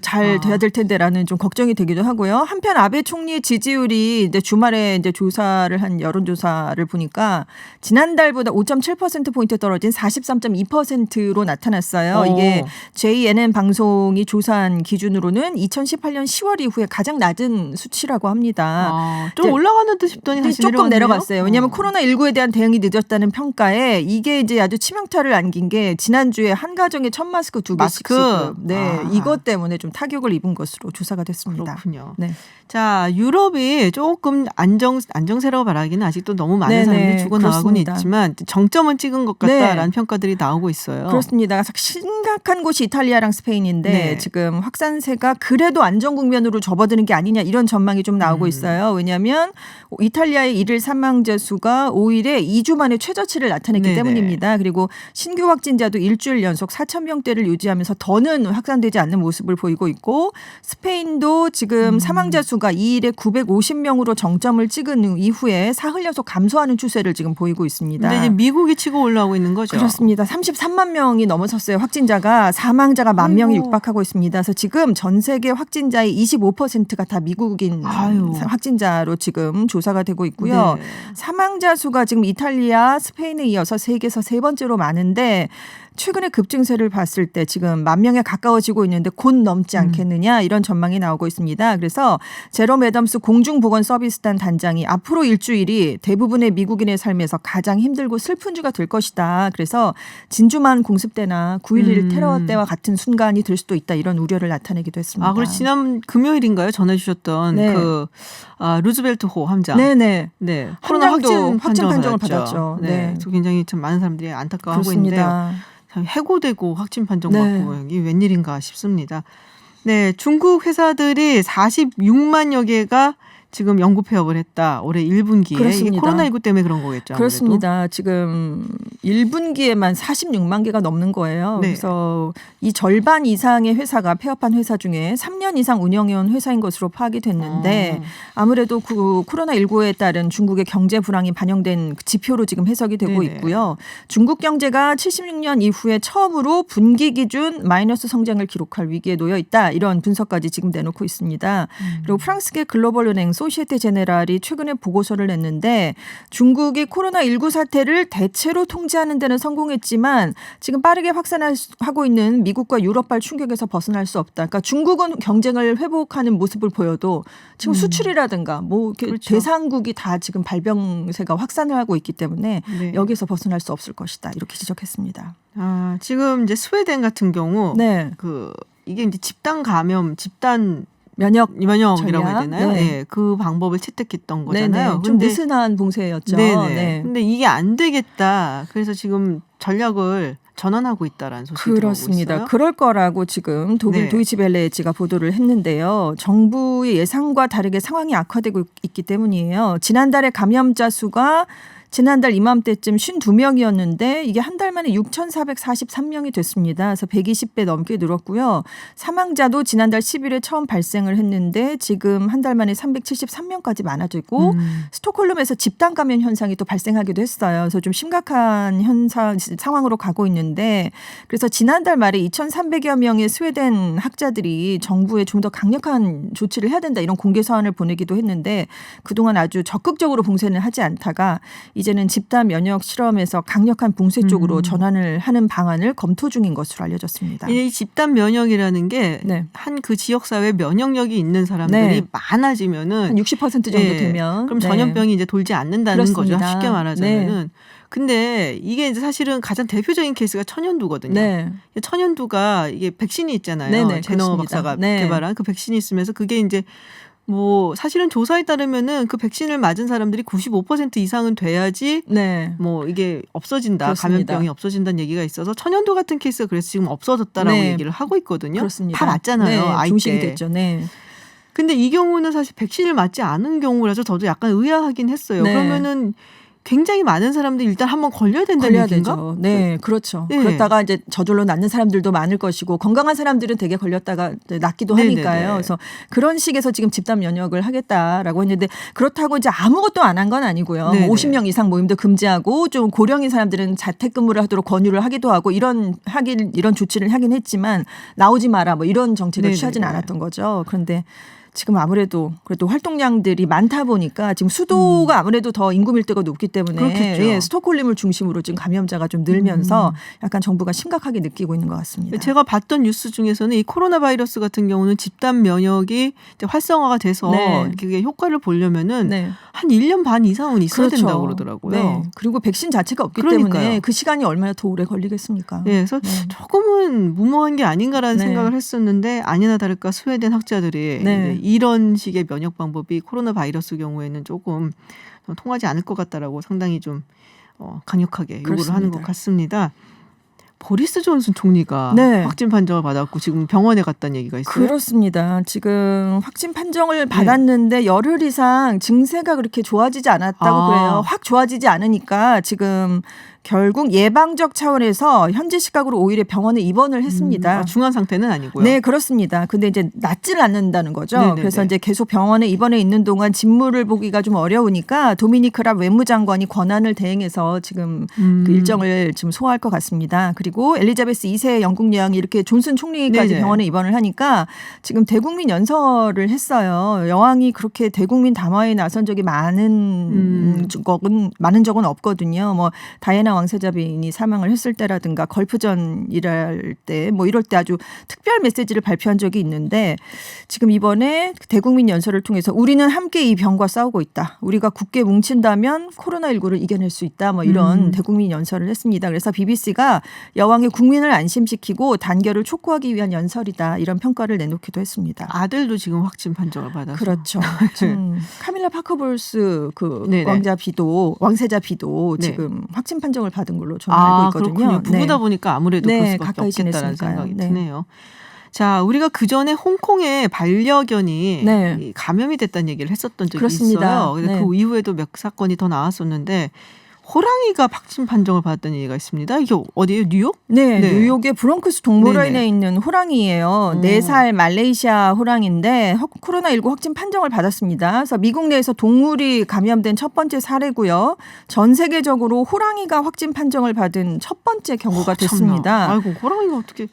잘 돼야 될 텐데라는 좀 걱정이 되기도 하고요. 한편 아베 총리의 지지율이 이제 주말에 이제 조사를 한 여론조사를 보니까 지난달보다 5.7% 포인트 떨어진 43.2%로 나타났어요. 이게 JNN 방송이 조사한 기준으로는 2018년 10월 이후에 가장 낮은 수치라고 합니다. 좀 올라가는 듯 싶더니 다시 조금 내려갔네요. 내려갔어요. 왜냐하면 코로나19에 대한 대응이 늦었다는 평가에 이게 이제 아주 치명타를 안긴 게 지난주에 한 가정에 1,000마스크 2개씩 이것 때문에 좀 타격을 입은 것으로 조사가 됐습니다. 그렇군요. 네. 자, 유럽이 조금 안정세라고 말하기는 아직도 너무 많은 네네. 사람들이 죽어나가고는 그렇습니다. 있지만 정점은 찍은 것 같다라는 평가들이 나오고 있어요. 그렇습니다. 심각한 곳이 이탈리아랑 스페인인데 네. 지금 확산세가 그래도 안정 국면으로 접어드는 게 아니냐 이런 전망이 좀 나오고 있어요. 왜냐하면 이탈리아의 일일 사망자 수가 5일에 2주 만에 최저치를 나타냈기 네네. 때문입니다. 그리고 신규 확진자도 일주일 연속 4,000명대를 유지하면서 더는 확산되지 않는 모습을 보이고 있고 스페인도 지금 사망자 수가 2일에 950명으로 정점을 찍은 이후에 사흘 연속 감소하는 추세를 지금 보이고 있습니다. 근데 이제 미국이 치고 올라오고 있는 거죠. 그렇습니다. 33만 명이 넘어섰어요. 확진자가 사망자가 10,000명이 아이고. 육박하고 있습니다. 그래서 지금 전 세계 확진자의 25%가 다 미국인 아유. 확진자로 지금 조사가 되고 있고요. 네. 사망자 수가 지금 이탈리아, 스페인에 이어서 세계에서 세 번째로 많은데 최근에 급증세를 봤을 때 지금 10,000명에 가까워지고 있는데 곧 넘지 않겠느냐 이런 전망이 나오고 있습니다. 그래서 제롬 애덤스 공중보건서비스단 단장이 앞으로 일주일이 대부분의 미국인의 삶에서 가장 힘들고 슬픈 주가 될 것이다. 그래서 진주만 공습 때나 9.11 테러 때와 같은 순간이 될 수도 있다. 이런 우려를 나타내기도 했습니다. 아, 그리고 지난 금요일인가요? 전해 주셨던 네. 루즈벨트 호 함장. 네네. 네. 함장도 코로나 확진 판정을 받았죠. 네. 네. 그래서 굉장히 참 많은 사람들이 안타까워하고 있는데요. 그렇습니다. 참 해고되고 확진 판정 네. 받고 이게 웬일인가 싶습니다. 네, 중국 회사들이 46만여 개가 지금 영구 폐업을 했다. 올해 1분기에. 이게 그렇습니다. 코로나19 때문에 그런 거겠죠. 아무래도. 그렇습니다. 지금 1분기에만 46만 개가 넘는 거예요. 네. 그래서 이 절반 이상의 회사가 폐업한 회사 중에 3년 이상 운영해온 회사인 것으로 파악이 됐는데 아무래도 그 코로나19에 따른 중국의 경제 불황이 반영된 지표로 지금 해석이 되고 네네. 있고요. 중국 경제가 76년 이후에 처음으로 분기 기준 마이너스 성장을 기록할 위기에 놓여 있다. 이런 분석까지 지금 내놓고 있습니다. 그리고 프랑스계 글로벌은행 소시에테 제네랄이 최근에 보고서를 냈는데 중국이 코로나19 사태를 대체로 통제하는 데는 성공했지만 지금 빠르게 확산하고 있는 미국과 유럽발 충격에서 벗어날 수 없다. 그러니까 중국은 경쟁을 회복하는 모습을 보여도 지금 수출이라든가 뭐 이렇게 그렇죠. 대상국이 다 지금 발병세가 확산을 하고 있기 때문에 네. 여기서 벗어날 수 없을 것이다. 이렇게 지적했습니다. 아, 지금 이제 스웨덴 같은 경우 네. 이게 이제 집단 감염, 집단 면역이라고 면역이라고 해야 되나요? 네. 네. 그 방법을 채택했던 거잖아요. 네네. 좀 느슨한 봉쇄였죠. 네네. 네. 근데 이게 안 되겠다. 그래서 지금 전략을 전환하고 있다라는 소식이 들어오고 그렇습니다. 있어요. 그럴 거라고 지금 독일 네. 도이치벨레지가 보도를 했는데요. 정부의 예상과 다르게 상황이 악화되고 있기 때문이에요. 지난달에 감염자 수가 지난달 이맘때쯤 52명이었는데 이게 한 달 만에 6,443명이 됐습니다. 그래서 120배 넘게 늘었고요. 사망자도 지난달 10일에 처음 발생을 했는데 지금 한 달 만에 373명까지 많아지고 스톡홀름에서 집단 감염 현상이 또 발생하기도 했어요. 그래서 좀 심각한 상황으로 가고 있는데 그래서 지난달 말에 2,300여 명의 스웨덴 학자들이 정부에 좀 더 강력한 조치를 해야 된다 이런 공개 서한을 보내기도 했는데 그동안 아주 적극적으로 봉쇄는 하지 않다가 이제는 집단 면역 실험에서 강력한 봉쇄 쪽으로 전환을 하는 방안을 검토 중인 것으로 알려졌습니다. 이 집단 면역이라는 게 한 네. 그 지역 사회에 면역력이 있는 사람들이 네. 많아지면은 한 60% 정도 예, 되면 그럼 네. 전염병이 이제 돌지 않는다는 그렇습니다. 거죠. 쉽게 말하자면은. 네. 근데 이게 이제 사실은 가장 대표적인 케이스가 천연두거든요. 네. 천연두가 이게 백신이 있잖아요. 네네, 제너 그렇습니다. 박사가 네. 개발한 그 백신이 있으면서 그게 이제 뭐 사실은 조사에 따르면은 그 백신을 맞은 사람들이 95% 이상은 돼야지 네. 뭐 이게 없어진다. 그렇습니다. 감염병이 없어진다는 얘기가 있어서 천연두 같은 케이스가 그래서 지금 없어졌다라고 네. 얘기를 하고 있거든요. 그렇습니다. 다 맞잖아요. 네. 아이 중식이 때. 됐죠. 네. 근데 이 경우는 사실 백신을 맞지 않은 경우라서 저도 약간 의아하긴 했어요. 네. 그러면은 굉장히 많은 사람들이 일단 한번 걸려야 된다는 걸려야 얘기인가? 되죠. 네, 그렇죠. 네. 그렇다가 이제 저절로 낫는 사람들도 많을 것이고 건강한 사람들은 되게 걸렸다가 이제 낫기도 네네네. 하니까요. 그래서 그런 식에서 지금 집단 면역을 하겠다라고 했는데 그렇다고 이제 아무것도 안 한 건 아니고요. 네네. 뭐 50명 이상 모임도 금지하고 좀 고령인 사람들은 자택근무를 하도록 권유를 하기도 하고 이런 조치를 하긴 했지만 나오지 마라 뭐 이런 정책을 네네네. 취하지는 않았던 거죠. 그런데 지금 아무래도 그래도 활동량들이 많다 보니까 지금 수도가 아무래도 더 인구 밀도가 높기 때문에 그렇겠죠. 예, 스톡홀름을 중심으로 지금 감염자가 좀 늘면서 약간 정부가 심각하게 느끼고 있는 것 같습니다. 제가 봤던 뉴스 중에서는 이 코로나 바이러스 같은 경우는 집단 면역이 이제 활성화가 돼서 네. 그게 효과를 보려면은 네. 한 1년 반 이상은 있어야 그렇죠. 된다고 그러더라고요. 네. 그리고 백신 자체가 없기 그러니까요. 때문에 그 시간이 얼마나 더 오래 걸리겠습니까? 네, 그래서 네. 조금은 무모한 게 아닌가라는 네. 생각을 했었는데 아니나 다를까 스웨덴 학자들이 네. 이제 이런 식의 면역 방법이 코로나 바이러스 경우에는 조금 통하지 않을 것 같다라고 상당히 좀 강력하게 요구를 하는 것 같습니다. 보리스 존슨 총리가 네. 확진 판정을 받았고 지금 병원에 갔다는 얘기가 있어요. 그렇습니다. 지금 확진 판정을 받았는데 열흘 이상 증세가 그렇게 좋아지지 않았다고 그래요. 확 좋아지지 않으니까 지금 결국 예방적 차원에서 현지 시각으로 5일에 병원에 입원을 했습니다. 중환 상태는 아니고요. 네, 그렇습니다. 근데 이제 낫지를 않는다는 거죠. 네네네. 그래서 이제 계속 병원에 입원해 있는 동안 진물을 보기가 좀 어려우니까 도미니크 랍 외무장관이 권한을 대행해서 지금 그 일정을 지금 소화할 것 같습니다. 그리고 엘리자베스 2세 영국 여왕이 이렇게 존슨 총리까지 네네. 병원에 입원을 하니까 지금 대국민 연설을 했어요. 여왕이 그렇게 대국민 담화에 나선 적이 많은 적은 없거든요. 뭐 다이애나 왕세자빈이 사망을 했을 때라든가 걸프전 일할 때 뭐 이럴 때 아주 특별 메시지를 발표한 적이 있는데 지금 이번에 대국민 연설을 통해서 우리는 함께 이 병과 싸우고 있다. 우리가 굳게 뭉친다면 코로나19를 이겨낼 수 있다. 뭐 이런 대국민 연설을 했습니다. 그래서 BBC가 여왕의 국민을 안심시키고 단결을 촉구하기 위한 연설이다. 이런 평가를 내놓기도 했습니다. 아들도 지금 확진 판정을 받아서. 그렇죠. 지금 카밀라 파커볼스 그 네네. 왕세자 비도 네. 지금 확진 판정을 받은 걸로 저는 알고 있거든요. 그렇군요. 부부다 보니까 아무래도 네, 그럴 수밖에 가까이 없겠다라는 지냈으니까요. 생각이 네. 드네요. 자, 우리가 그 전에 홍콩의 반려견이 네. 이 감염이 됐다는 얘기를 했었던 적이 그렇습니다. 있어요. 근데 네. 그 이후에도 몇 사건이 더 나왔었는데 호랑이가 확진 판정을 받았다는 얘기가 있습니다. 이게 어디예요? 뉴욕? 네, 네. 뉴욕의 브롱크스 동물원에 네네. 있는 호랑이예요. 4살 말레이시아 호랑인데 코로나19 확진 판정을 받았습니다. 그래서 미국 내에서 동물이 감염된 첫 번째 사례고요. 전 세계적으로 호랑이가 확진 판정을 받은 첫 번째 경우가 됐습니다. 아이고, 호랑이가 어떻게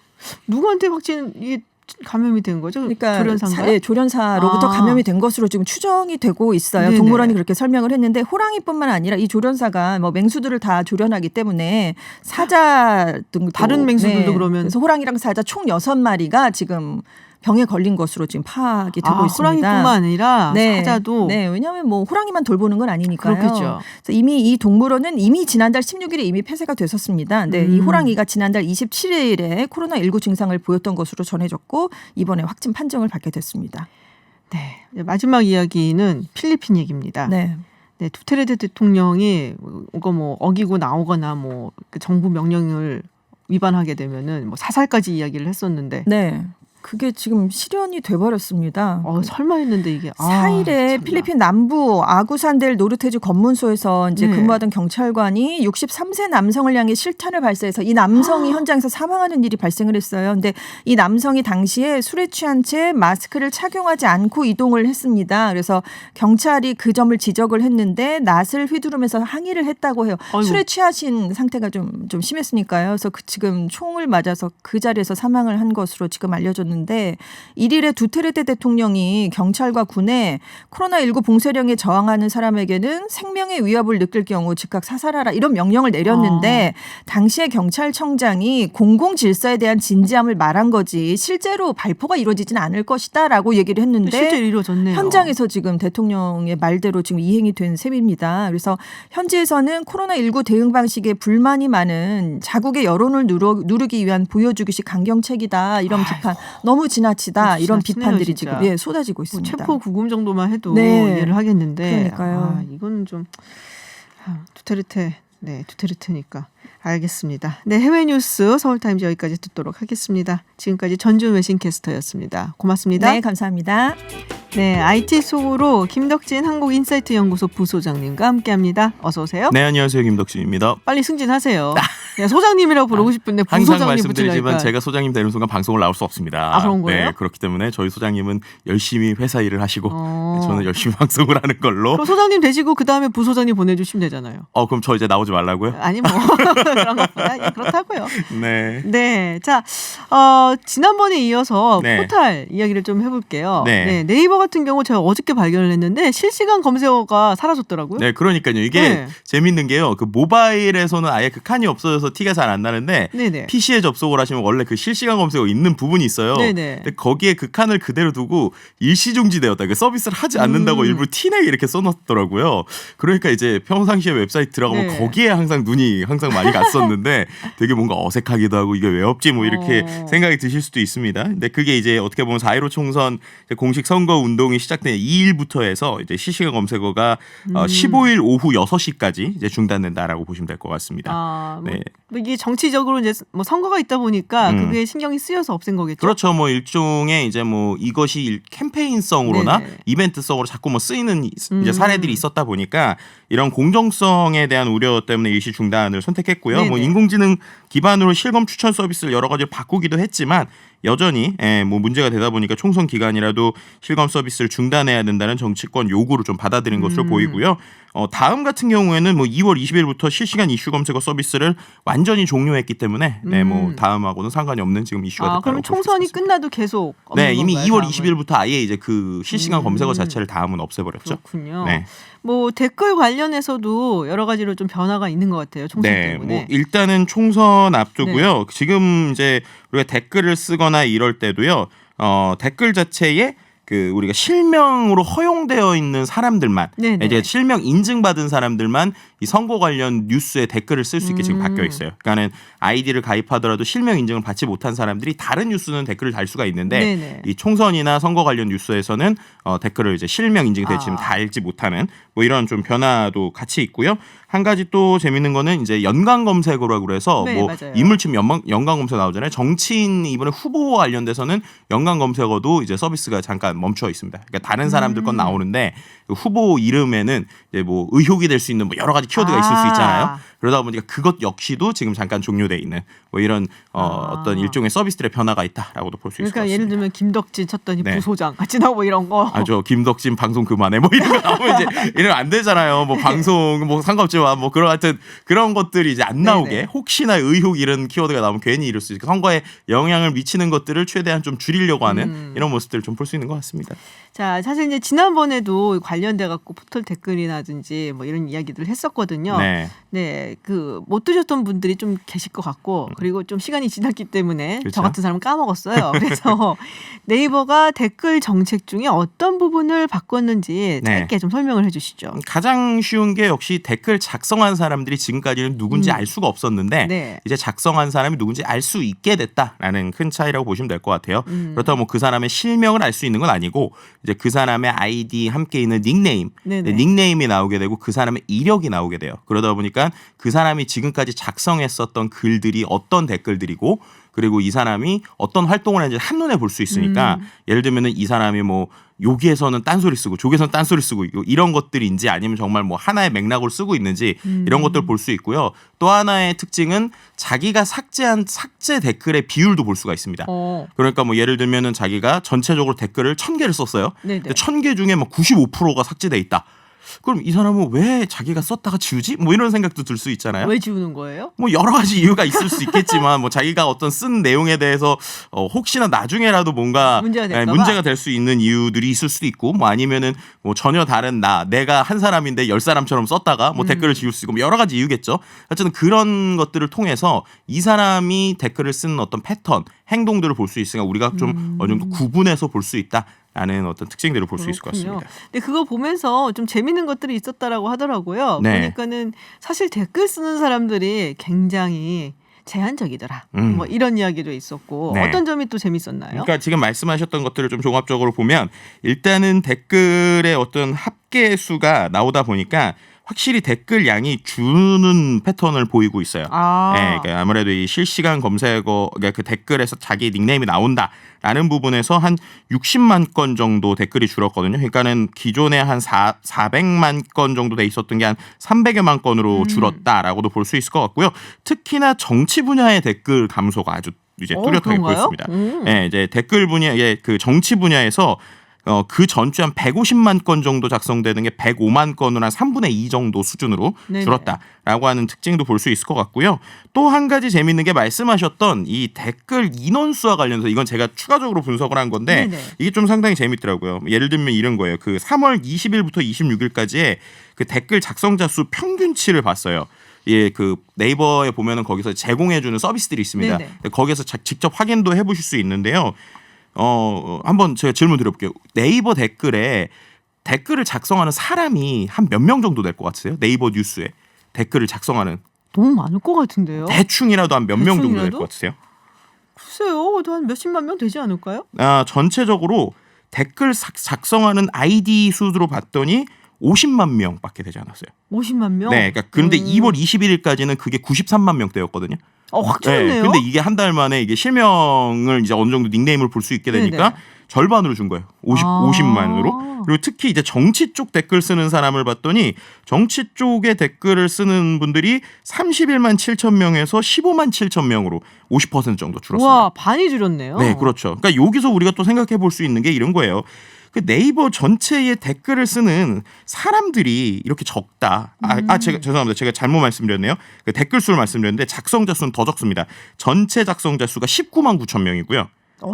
누구한테 확진이 감염이 된 거죠? 그러니까 조련사인가요? 조련사로부터 감염이 된 것으로 지금 추정이 되고 있어요. 네네. 동물원이 그렇게 설명을 했는데 호랑이뿐만 아니라 이 조련사가 뭐 맹수들을 다 조련하기 때문에 사자 등도 다른 맹수들도 그러면 그래서 호랑이랑 사자 총 6마리가 지금 병에 걸린 것으로 지금 파악이 되고 있습니다. 호랑이뿐만 아니라 사자도. 네, 왜냐하면 뭐 호랑이만 돌보는 건 아니니까요. 그렇겠죠. 그래서 이미 이 동물원은 이미 지난달 16일에 이미 폐쇄가 됐었습니다. 네, 이 호랑이가 지난달 27일에 코로나19 증상을 보였던 것으로 전해졌고 이번에 확진 판정을 받게 됐습니다. 네, 마지막 이야기는 필리핀 얘기입니다. 네. 네, 두테르테 대통령이 이거 뭐 어기고 나오거나 뭐 그 정부 명령을 위반하게 되면은 뭐 사살까지 이야기를 했었는데. 네. 그게 지금 실현이 돼버렸습니다. 설마 했는데 이게 4일에 필리핀 남부 아구산델 노르테주 검문소에서 이제 네. 근무하던 경찰관이 63세 남성을 향해 실탄을 발사해서 이 남성이 현장에서 사망하는 일이 발생을 했어요. 근데 이 남성이 당시에 술에 취한 채 마스크를 착용하지 않고 이동을 했습니다. 그래서 경찰이 그 점을 지적을 했는데 낫을 휘두르면서 항의를 했다고 해요. 아이고. 술에 취하신 상태가 좀 심했으니까요. 그래서 지금 총을 맞아서 그 자리에서 사망을 한 것으로 지금 알려졌는데 1일에 두테르테 대통령이 경찰과 군에 코로나19 봉쇄령에 저항하는 사람에게는 생명의 위협을 느낄 경우 즉각 사살하라 이런 명령을 내렸는데 당시에 경찰청장이 공공질서에 대한 진지함을 말한 거지 실제로 발포가 이루어지진 않을 것이다라고 얘기를 했는데 실제로 이루어졌네요. 현장에서 지금 대통령의 말대로 지금 이행이 된 셈입니다. 그래서 현지에서는 코로나19 대응 방식에 불만이 많은 자국의 여론을 누르기 위한 보여주기식 강경책이다 이런 비판 너무 지나치다 이런 지나치네요, 비판들이 진짜. 지금 쏟아지고 있습니다. 체포 구금 정도만 해도 네. 이해를 하겠는데 그러니까요. 이거는 좀 두테르테니까 알겠습니다. 네, 해외 뉴스 서울타임즈 여기까지 듣도록 하겠습니다. 지금까지 전준 외신캐스터였습니다. 고맙습니다. 네, 감사합니다. 네, IT 속으로 김덕진 한국인사이트 연구소 부소장님과 함께합니다. 어서 오세요. 네, 안녕하세요. 김덕진입니다. 빨리 승진하세요. 네, 소장님이라고 부르고 싶은데 항상 부소장님 말씀드리지만 붙이려니까. 제가 소장님 되는 순간 방송을 나올 수 없습니다. 그런 거예요? 네, 그렇기 때문에 저희 소장님은 열심히 회사 일을 하시고 어. 저는 열심히 방송을 하는 걸로. 그럼 소장님 되시고 그 다음에 부소장님 보내주시면 되잖아요. 그럼 저 이제 나오지 말라고요? 아니 뭐 그런 것보다 그렇다고요. 네. 네, 자 지난번에 이어서 네. 포탈 이야기를 좀 해볼게요. 네. 네이버 같은 경우 제가 어저께 발견을 했는데 실시간 검색어가 사라졌더라고요. 네, 그러니까요. 이게 네. 재밌는 게요. 그 모바일에서는 아예 그 칸이 없어져서 티가 잘 안 나는데 네네. PC에 접속을 하시면 원래 그 실시간 검색어 있는 부분이 있어요. 네네. 근데 거기에 그 칸을 그대로 두고 일시 중지되었다. 그 서비스를 하지 않는다고 일부러 티내게 이렇게 써놨더라고요. 그러니까 이제 평상시에 웹사이트 들어가면 네. 거기에 항상 눈이 항상 많이 갔었는데 되게 뭔가 어색하기도 하고 이게 왜 없지 뭐 이렇게 생각이 드실 수도 있습니다. 근데 그게 이제 어떻게 보면 4.15 총선 공식 선거 운동이 시작된 2일부터 해서 이제 실시간 검색어가 15일 오후 6시까지 이제 중단된다라고 보시면 될 것 같습니다. 뭐 이게 정치적으로 이제 뭐 선거가 있다 보니까 그게 신경이 쓰여서 없앤 거겠죠. 그렇죠. 뭐 일종의 이제 뭐 이것이 캠페인성으로나 네네. 이벤트성으로 자꾸 뭐 쓰이는 이제 사례들이 있었다 보니까 이런 공정성에 대한 우려 때문에 일시 중단을 선택했고요. 네네. 뭐 인공지능 기반으로 실검 추천 서비스를 여러 가지로 바꾸기도 했지만 여전히 뭐 문제가 되다 보니까 총선 기간이라도 실검 서비스를 중단해야 된다는 정치권 요구를 좀 받아들인 것으로 보이고요. 다음 같은 경우에는 뭐 2월 20일부터 실시간 이슈 검색어 서비스를 완전히 종료했기 때문에 뭐 다음하고는 상관이 없는 지금 이슈가 됐다고 그러면 총선이 끝나도 계속 없는 네, 이미 건가요, 2월 다음은? 20일부터 아예 이제 그 실시간 검색어 자체를 다음은 없애버렸죠. 그렇군요. 네. 뭐 댓글 관련해서도 여러 가지로 좀 변화가 있는 것 같아요. 총선 네, 때문에. 뭐 일단은 총선 앞두고요. 지금 이제 우리가 댓글을 쓰거나 이럴 때도요. 댓글 자체에 그 우리가 실명으로 허용되어 있는 사람들만 네네. 이제 실명 인증받은 사람들만 이 선거 관련 뉴스에 댓글을 쓸 수 있게 지금 바뀌어 있어요. 그러니까는 아이디를 가입하더라도 실명 인증을 받지 못한 사람들이 다른 뉴스는 댓글을 달 수가 있는데 네네. 이 총선이나 선거 관련 뉴스에서는 댓글을 이제 실명 인증돼 지금 달지 못하는 뭐 이런 좀 변화도 같이 있고요. 한 가지 또 재밌는 거는 이제 연관 검색어라고 그래서 네, 뭐 맞아요. 인물 치면 연관 검색 나오잖아요. 정치인 이번에 후보와 관련돼서는 연관 검색어도 이제 서비스가 잠깐 멈춰 있습니다. 그러니까 다른 사람들 건 나오는데 그 후보 이름에는 이제 뭐 의혹이 될 수 있는 뭐 여러 가지 키워드가 있을 수 있잖아요. 그러다 보니까 그것 역시도 지금 잠깐 종료돼 있는 뭐 이런 어떤 일종의 서비스들의 변화가 있다라고도 볼 수 있을 것 그러니까 같습니다. 예를 들면 김덕진 쳤더니 네. 부소장 같이 나오고 이런 거. 저 김덕진 방송 그만해 뭐 이런 거 나오면 이제 이러면 안 되잖아요. 뭐 방송 뭐 상관없지만 뭐 그런 하여튼 그런 것들이 이제 안 나오게 네네. 혹시나 의혹 이런 키워드가 나오면 괜히 이럴 수 있으니까 선거에 영향을 미치는 것들을 최대한 좀 줄이려고 하는 이런 모습들을 좀 볼 수 있는 것 같습니다. 자, 사실 이제 지난번에도 관련돼 갖고 포털 댓글이라든지 뭐 이런 이야기들 했었거든요. 네. 네, 그 못 드셨던 분들이 좀 계실 것 같고 그리고 좀 시간이 지났기 때문에 그렇죠. 저 같은 사람은 까먹었어요. 그래서 네이버가 댓글 정책 중에 어떤 부분을 바꿨는지 네. 짧게 좀 설명을 해주시죠. 가장 쉬운 게 역시 댓글 작성한 사람들이 지금까지는 누군지 알 수가 없었는데 네. 이제 작성한 사람이 누군지 알 수 있게 됐다라는 큰 차이라고 보시면 될 것 같아요. 그렇다고 뭐 그 사람의 실명을 알 수 있는 건 아니고 이제 그 사람의 아이디 함께 있는 닉네임, 네네. 닉네임이 나오게 되고 그 사람의 이력이 나오게 돼요. 그러다 보니까 그 사람이 지금까지 작성했었던 글들이 어떤 댓글들이고 그리고 이 사람이 어떤 활동을 했는지 한눈에 볼 수 있으니까 예를 들면은 이 사람이 뭐 여기에서는 딴소리 쓰고 저기에서는 딴소리 쓰고 이런 것들인지 아니면 정말 뭐 하나의 맥락으로 쓰고 있는지 이런 것들 볼 수 있고요. 또 하나의 특징은 자기가 삭제한 삭제 댓글의 비율도 볼 수가 있습니다. 그러니까 뭐 예를 들면은 자기가 전체적으로 댓글을 1000개를 썼어요. 네네. 근데 1000개 중에 막 95%가 삭제돼 있다. 그럼 이 사람은 왜 자기가 썼다가 지우지? 뭐 이런 생각도 들 수 있잖아요. 왜 지우는 거예요? 뭐 여러 가지 이유가 있을 수 있겠지만 뭐 자기가 어떤 쓴 내용에 대해서 혹시나 나중에라도 뭔가 문제가 될 수 있는 이유들이 있을 수도 있고 뭐 아니면은 뭐 전혀 다른 내가 한 사람인데 10사람처럼 썼다가 뭐 댓글을 지울 수 있고 뭐 여러 가지 이유겠죠. 어쨌든 그런 것들을 통해서 이 사람이 댓글을 쓰는 어떤 패턴, 행동들을 볼 수 있으니까 우리가 좀 어느 정도 구분해서 볼 수 있다. 라는 어떤 특징들을 볼 수 있을 것 같습니다. 근데 그거 보면서 좀 재밌는 것들이 있었다라고 하더라고요. 네. 보니까는 사실 댓글 쓰는 사람들이 굉장히 제한적이더라. 뭐 이런 이야기도 있었고 네. 어떤 점이 또 재밌었나요? 그러니까 지금 말씀하셨던 것들을 좀 종합적으로 보면 일단은 댓글의 어떤 합계 수가 나오다 보니까 확실히 댓글 양이 주는 패턴을 보이고 있어요. 네, 그러니까 아무래도 이 실시간 검색어 그러니까 그 댓글에서 자기 닉네임이 나온다라는 부분에서 한 60만 건 정도 댓글이 줄었거든요. 그러니까는 기존에 한 400만 건 정도 돼 있었던 게 한 300여만 건으로 줄었다라고도 볼 수 있을 것 같고요. 특히나 정치 분야의 댓글 감소가 아주 이제 뚜렷하게 보였습니다. 네, 이제 댓글 분야의 그 정치 분야에서 그 전주에 한 150만 건 정도 작성되는 게 105만 건으로 한 3분의 2 정도 수준으로 네네. 줄었다라고 하는 특징도 볼 수 있을 것 같고요. 또 한 가지 재밌는 게 말씀하셨던 이 댓글 인원수와 관련해서 이건 제가 추가적으로 분석을 한 건데 네네. 이게 좀 상당히 재밌더라고요. 예를 들면 이런 거예요. 그 3월 20일부터 26일까지의 그 댓글 작성자 수 평균치를 봤어요. 예, 그 네이버에 보면은 거기서 제공해주는 서비스들이 있습니다. 네네. 거기에서 직접 확인도 해보실 수 있는데요. 한번 제가 질문 드려볼게요. 네이버 댓글에 댓글을 작성하는 사람이 한 몇 명 정도 될 것 같으세요? 네이버 뉴스에 댓글을 작성하는 너무 많을 것 같은데요. 대충이라도 한 몇 명 정도 될 대충이라도? 것 같으세요? 글쎄요, 한 몇십만 명 되지 않을까요? 전체적으로 댓글 작성하는 아이디 수로 봤더니 50만 명밖에 되지 않았어요. 50만 명? 네, 그러니까 그런데 2월 21일까지는 그게 93만 명대였거든요. 확 줄었네요. 근데 이게 한 달 만에 이게 실명을 이제 어느 정도 닉네임을 볼 수 있게 되니까 네네. 절반으로 준 거예요. 50만으로. 그리고 특히 이제 정치 쪽 댓글 쓰는 사람을 봤더니 정치 쪽에 댓글을 쓰는 분들이 31만 7천 명에서 15만 7천 명으로 50% 정도 줄었습니다. 와, 반이 줄었네요. 네, 그렇죠. 그러니까 여기서 우리가 또 생각해 볼 수 있는 게 이런 거예요. 그 네이버 전체에 댓글을 쓰는 사람들이 이렇게 적다. 제가 죄송합니다. 제가 잘못 말씀드렸네요. 그 댓글 수를 말씀드렸는데 작성자 수는 더 적습니다. 전체 작성자 수가 19만 9천 명이고요.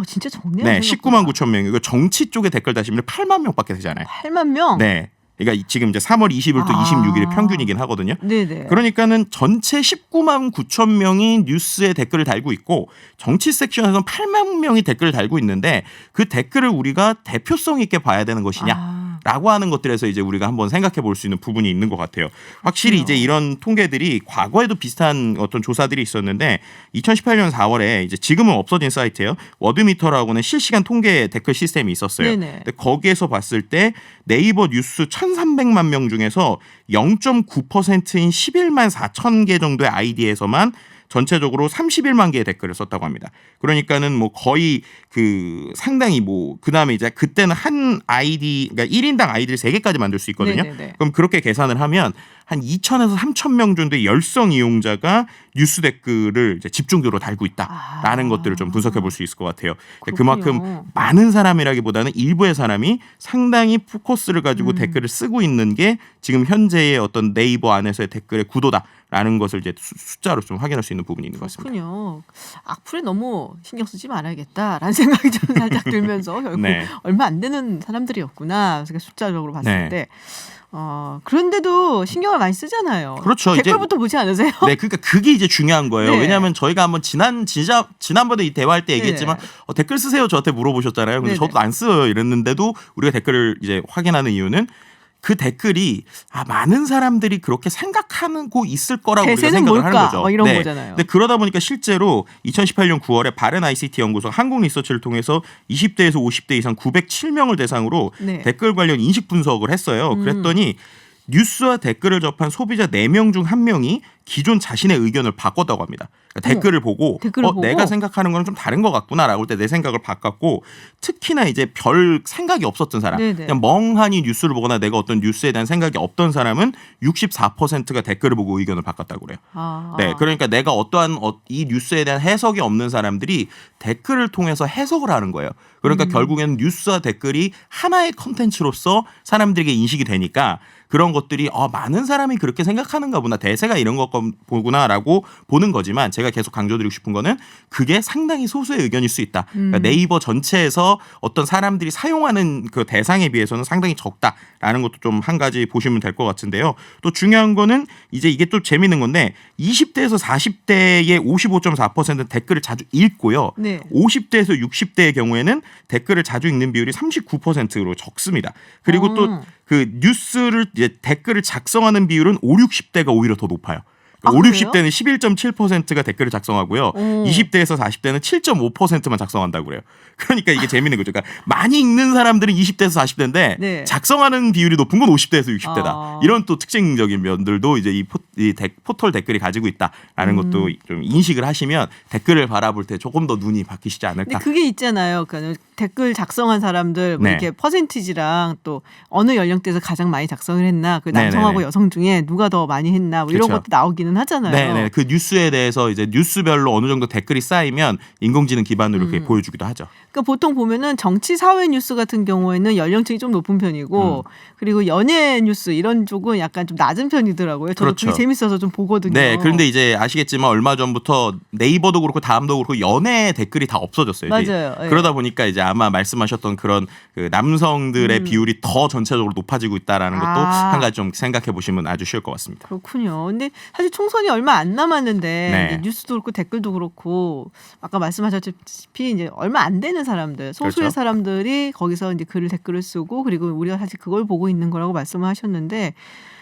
진짜 적네요. 네, 19만 9천 명이고 정치 쪽에 댓글 다시면 8만 명밖에 되지 않아요. 8만 명? 네. 그러니까 지금 이제 3월 20일부터 26일의 평균이긴 하거든요. 네네. 그러니까는 전체 19만 9천 명이 뉴스에 댓글을 달고 있고 정치 섹션에서는 8만 명이 댓글을 달고 있는데 그 댓글을 우리가 대표성 있게 봐야 되는 것이냐? 라고 하는 것들에서 이제 우리가 한번 생각해 볼 수 있는 부분이 있는 것 같아요. 확실히 이제 이런 통계들이 과거에도 비슷한 어떤 조사들이 있었는데 2018년 4월에 이제 지금은 없어진 사이트예요. 워드미터라고는 실시간 통계 댓글 시스템이 있었어요. 네네. 근데 거기에서 봤을 때 네이버 뉴스 1,300만 명 중에서 0.9%인 11만 4천 개 정도의 아이디에서만 전체적으로 31만 개의 댓글을 썼다고 합니다. 그러니까는 뭐 거의 그 상당히 뭐 그다음에 이제 그때는 한 아이디 그러니까 1인당 아이디를 3개까지 만들 수 있거든요. 네네네. 그럼 그렇게 계산을 하면 한 2,000에서 3,000 명 정도의 열성 이용자가 뉴스 댓글을 이제 집중적으로 달고 있다라는 것들을 좀 분석해 볼 수 있을 것 같아요. 그만큼 많은 사람이라기보다는 일부의 사람이 상당히 포커스를 가지고 댓글을 쓰고 있는 게 지금 현재의 어떤 네이버 안에서의 댓글의 구도다라는 것을 이제 숫자로 좀 확인할 수 있는 부분이 있는 것 같습니다. 그렇군요. 악플에 너무 신경 쓰지 말아야겠다라는 생각이 좀 살짝 들면서 결국 네. 얼마 안 되는 사람들이었구나. 그래서 숫자적으로 봤을 네. 때. 그런데도 신경을 많이 쓰잖아요. 그렇죠. 댓글부터 보지 않으세요? 네, 그러니까 그게 이제 중요한 거예요. 네. 왜냐하면 저희가 한번 지난번에 이 대화할 때 얘기했지만 댓글 쓰세요 저한테 물어보셨잖아요. 근데 네네. 저도 안 써요 이랬는데도 우리가 댓글을 이제 확인하는 이유는 그 댓글이 많은 사람들이 그렇게 생각하고 있을 거라고 우리가 대세는 생각을 뭘까? 하는 거죠. 이런 거잖아요. 근데 그러다 보니까 실제로 2018년 9월에 바른 ICT 연구소 한국 리서치를 통해서 20대에서 50대 이상 907명을 대상으로 네. 댓글 관련 인식 분석을 했어요. 그랬더니 뉴스와 댓글을 접한 소비자 4명 중 1명이 기존 자신의 의견을 바꿨다고 합니다. 그러니까 댓글을 보고 내가 생각하는 거는 좀 다른 것 같구나라고 할 때 내 생각을 바꿨고 특히나 이제 별 생각이 없었던 사람 네네. 그냥 멍하니 뉴스를 보거나 내가 어떤 뉴스에 대한 생각이 없던 사람은 64%가 댓글을 보고 의견을 바꿨다고 그래요. 네, 그러니까 내가 어떠한 이 뉴스에 대한 해석이 없는 사람들이 댓글을 통해서 해석을 하는 거예요. 그러니까 결국에는 뉴스와 댓글이 하나의 컨텐츠로서 사람들에게 인식이 되니까 그런 것들이 많은 사람이 그렇게 생각하는가 보나 대세가 이런 것 보구나라고 보는 거지만 제가 계속 강조드리고 싶은 거는 그게 상당히 소수의 의견일 수 있다. 그러니까 네이버 전체에서 어떤 사람들이 사용하는 그 대상에 비해서는 상당히 적다라는 것도 좀 한 가지 보시면 될 것 같은데요. 또 중요한 거는 이제 이게 또 재밌는 건데 20대에서 40대의 55.4%는 댓글을 자주 읽고요. 네. 50대에서 60대의 경우에는 댓글을 자주 읽는 비율이 39%로 적습니다. 그리고 또 그 뉴스를 이제 댓글을 작성하는 비율은 5, 60대가 오히려 더 높아요. 5, 60대는 11.7%가 댓글을 작성하고요. 20대에서 40대는 7.5%만 작성한다고 그래요. 그러니까 이게 재밌는 거죠. 그러니까 많이 읽는 사람들은 20대에서 40대인데 네. 작성하는 비율이 높은 건 50대에서 60대다. 이런 또 특징적인 면들도 이제 이 포털 댓글이 가지고 있다라는 것도 좀 인식을 하시면 댓글을 바라볼 때 조금 더 눈이 바뀌시지 않을까. 근데 그게 있잖아요. 그러니까 댓글 작성한 사람들 뭐 네. 이렇게 퍼센티지랑 또 어느 연령대에서 가장 많이 작성을 했나, 그 남성하고 네네네. 여성 중에 누가 더 많이 했나 뭐 이런 그렇죠. 것도 나오기는 하잖아요. 네네. 그 뉴스에 대해서 이제 뉴스별로 어느 정도 댓글이 쌓이면 인공지능 기반으로 이렇게 보여주기도 하죠. 그러니까 보통 보면은 정치 사회 뉴스 같은 경우에는 연령층이 좀 높은 편이고 그리고 연예 뉴스 이런 쪽은 약간 좀 낮은 편이더라고요. 저도 그렇죠. 그게 재밌어서 좀 보거든요. 네, 그런데 이제 아시겠지만 얼마 전부터 네이버도 그렇고 다음도 그렇고 연애 댓글이 다 없어졌어요. 이제. 맞아요. 예. 그러다 보니까 이제 아마 말씀하셨던 그런 그 남성들의 비율이 더 전체적으로 높아지고 있다라는 것도 한 가지 좀 생각해 보시면 아주 쉬울 것 같습니다. 그렇군요. 근데 사실 총선이 얼마 안 남았는데 네. 이제 뉴스도 그렇고 댓글도 그렇고 아까 말씀하셨다시피 이제 얼마 안 되는 사람들, 소수의 그렇죠. 사람들이 거기서 이제 댓글을 쓰고 그리고 우리가 사실 그걸 보고 있는 거라고 말씀을 하셨는데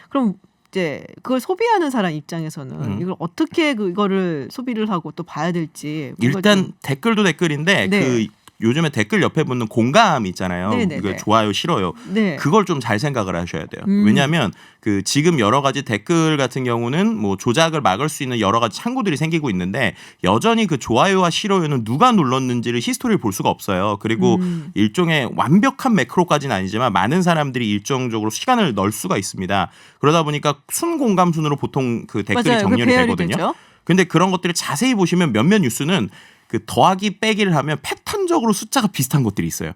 그럼 이제 그걸 소비하는 사람 입장에서는 이걸 어떻게 그거를 소비를 하고 또 봐야 될지 일단 댓글도 댓글인데 네. 그 요즘에 댓글 옆에 붙는 공감 있잖아요. 네네네. 그 좋아요, 싫어요. 네. 그걸 좀 잘 생각을 하셔야 돼요. 왜냐하면 그 지금 여러 가지 댓글 같은 경우는 뭐 조작을 막을 수 있는 여러 가지 창구들이 생기고 있는데 여전히 그 좋아요와 싫어요는 누가 눌렀는지를 히스토리를 볼 수가 없어요. 그리고 일종의 완벽한 매크로까지는 아니지만 많은 사람들이 일정적으로 시간을 넣을 수가 있습니다. 그러다 보니까 순공감 순으로 보통 그 댓글이 맞아요. 정렬이 배열이 되거든요. 되죠. 근데 그런 것들을 자세히 보시면 몇몇 뉴스는 그 더하기 빼기를 하면 패턴적으로 숫자가 비슷한 것들이 있어요.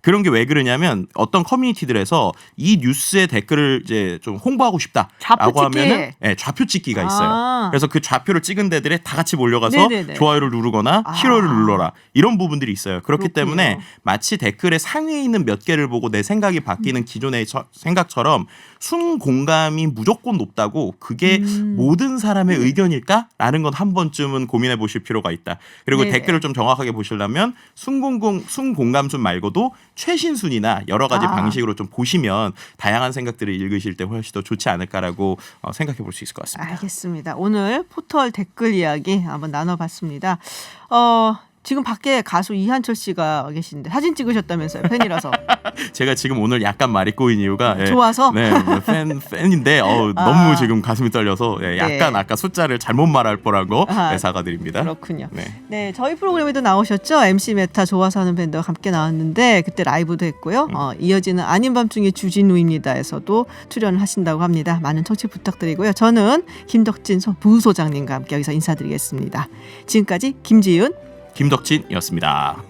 그런 게 왜 그러냐면 어떤 커뮤니티들에서 이 뉴스의 댓글을 이제 좀 홍보하고 싶다라고 좌표 찍기. 하면은 네, 좌표 찍기가 있어요. 아. 그래서 그 좌표를 찍은 데들에 다 같이 몰려가서 네네네. 좋아요를 누르거나 아. 싫어요를 눌러라 이런 부분들이 있어요. 그렇기 그렇군요. 때문에 마치 댓글의 상위에 있는 몇 개를 보고 내 생각이 바뀌는 기존의 생각처럼 순공감이 무조건 높다고 그게 모든 사람의 의견일까라는 건 한 번쯤은 고민해 보실 필요가 있다. 그리고 네네. 댓글을 좀 정확하게 보시려면 순공감순 말고도 최신순이나 여러 가지 방식으로 좀 보시면 다양한 생각들을 읽으실 때 훨씬 더 좋지 않을까라고 생각해 볼 수 있을 것 같습니다. 알겠습니다. 오늘 포털 댓글 이야기 한번 나눠봤습니다. 지금 밖에 가수 이한철 씨가 계신데 사진 찍으셨다면서요. 팬이라서. 제가 지금 오늘 약간 말이 꼬인 이유가 좋아서? 네, 팬인데 너무 지금 가슴이 떨려서 약간 네. 아까 숫자를 잘못 말할 뻔하고 아, 사과드립니다. 그렇군요. 네. 네, 저희 프로그램에도 나오셨죠. MC 메타 좋아서 하는 밴드와 함께 나왔는데 그때 라이브도 했고요. 이어지는 아닌 밤중에 주진우입니다에서도 출연을 하신다고 합니다. 많은 청취 부탁드리고요. 저는 김덕진 부소장님과 함께 여기서 인사드리겠습니다. 지금까지 김지윤 김덕진이었습니다.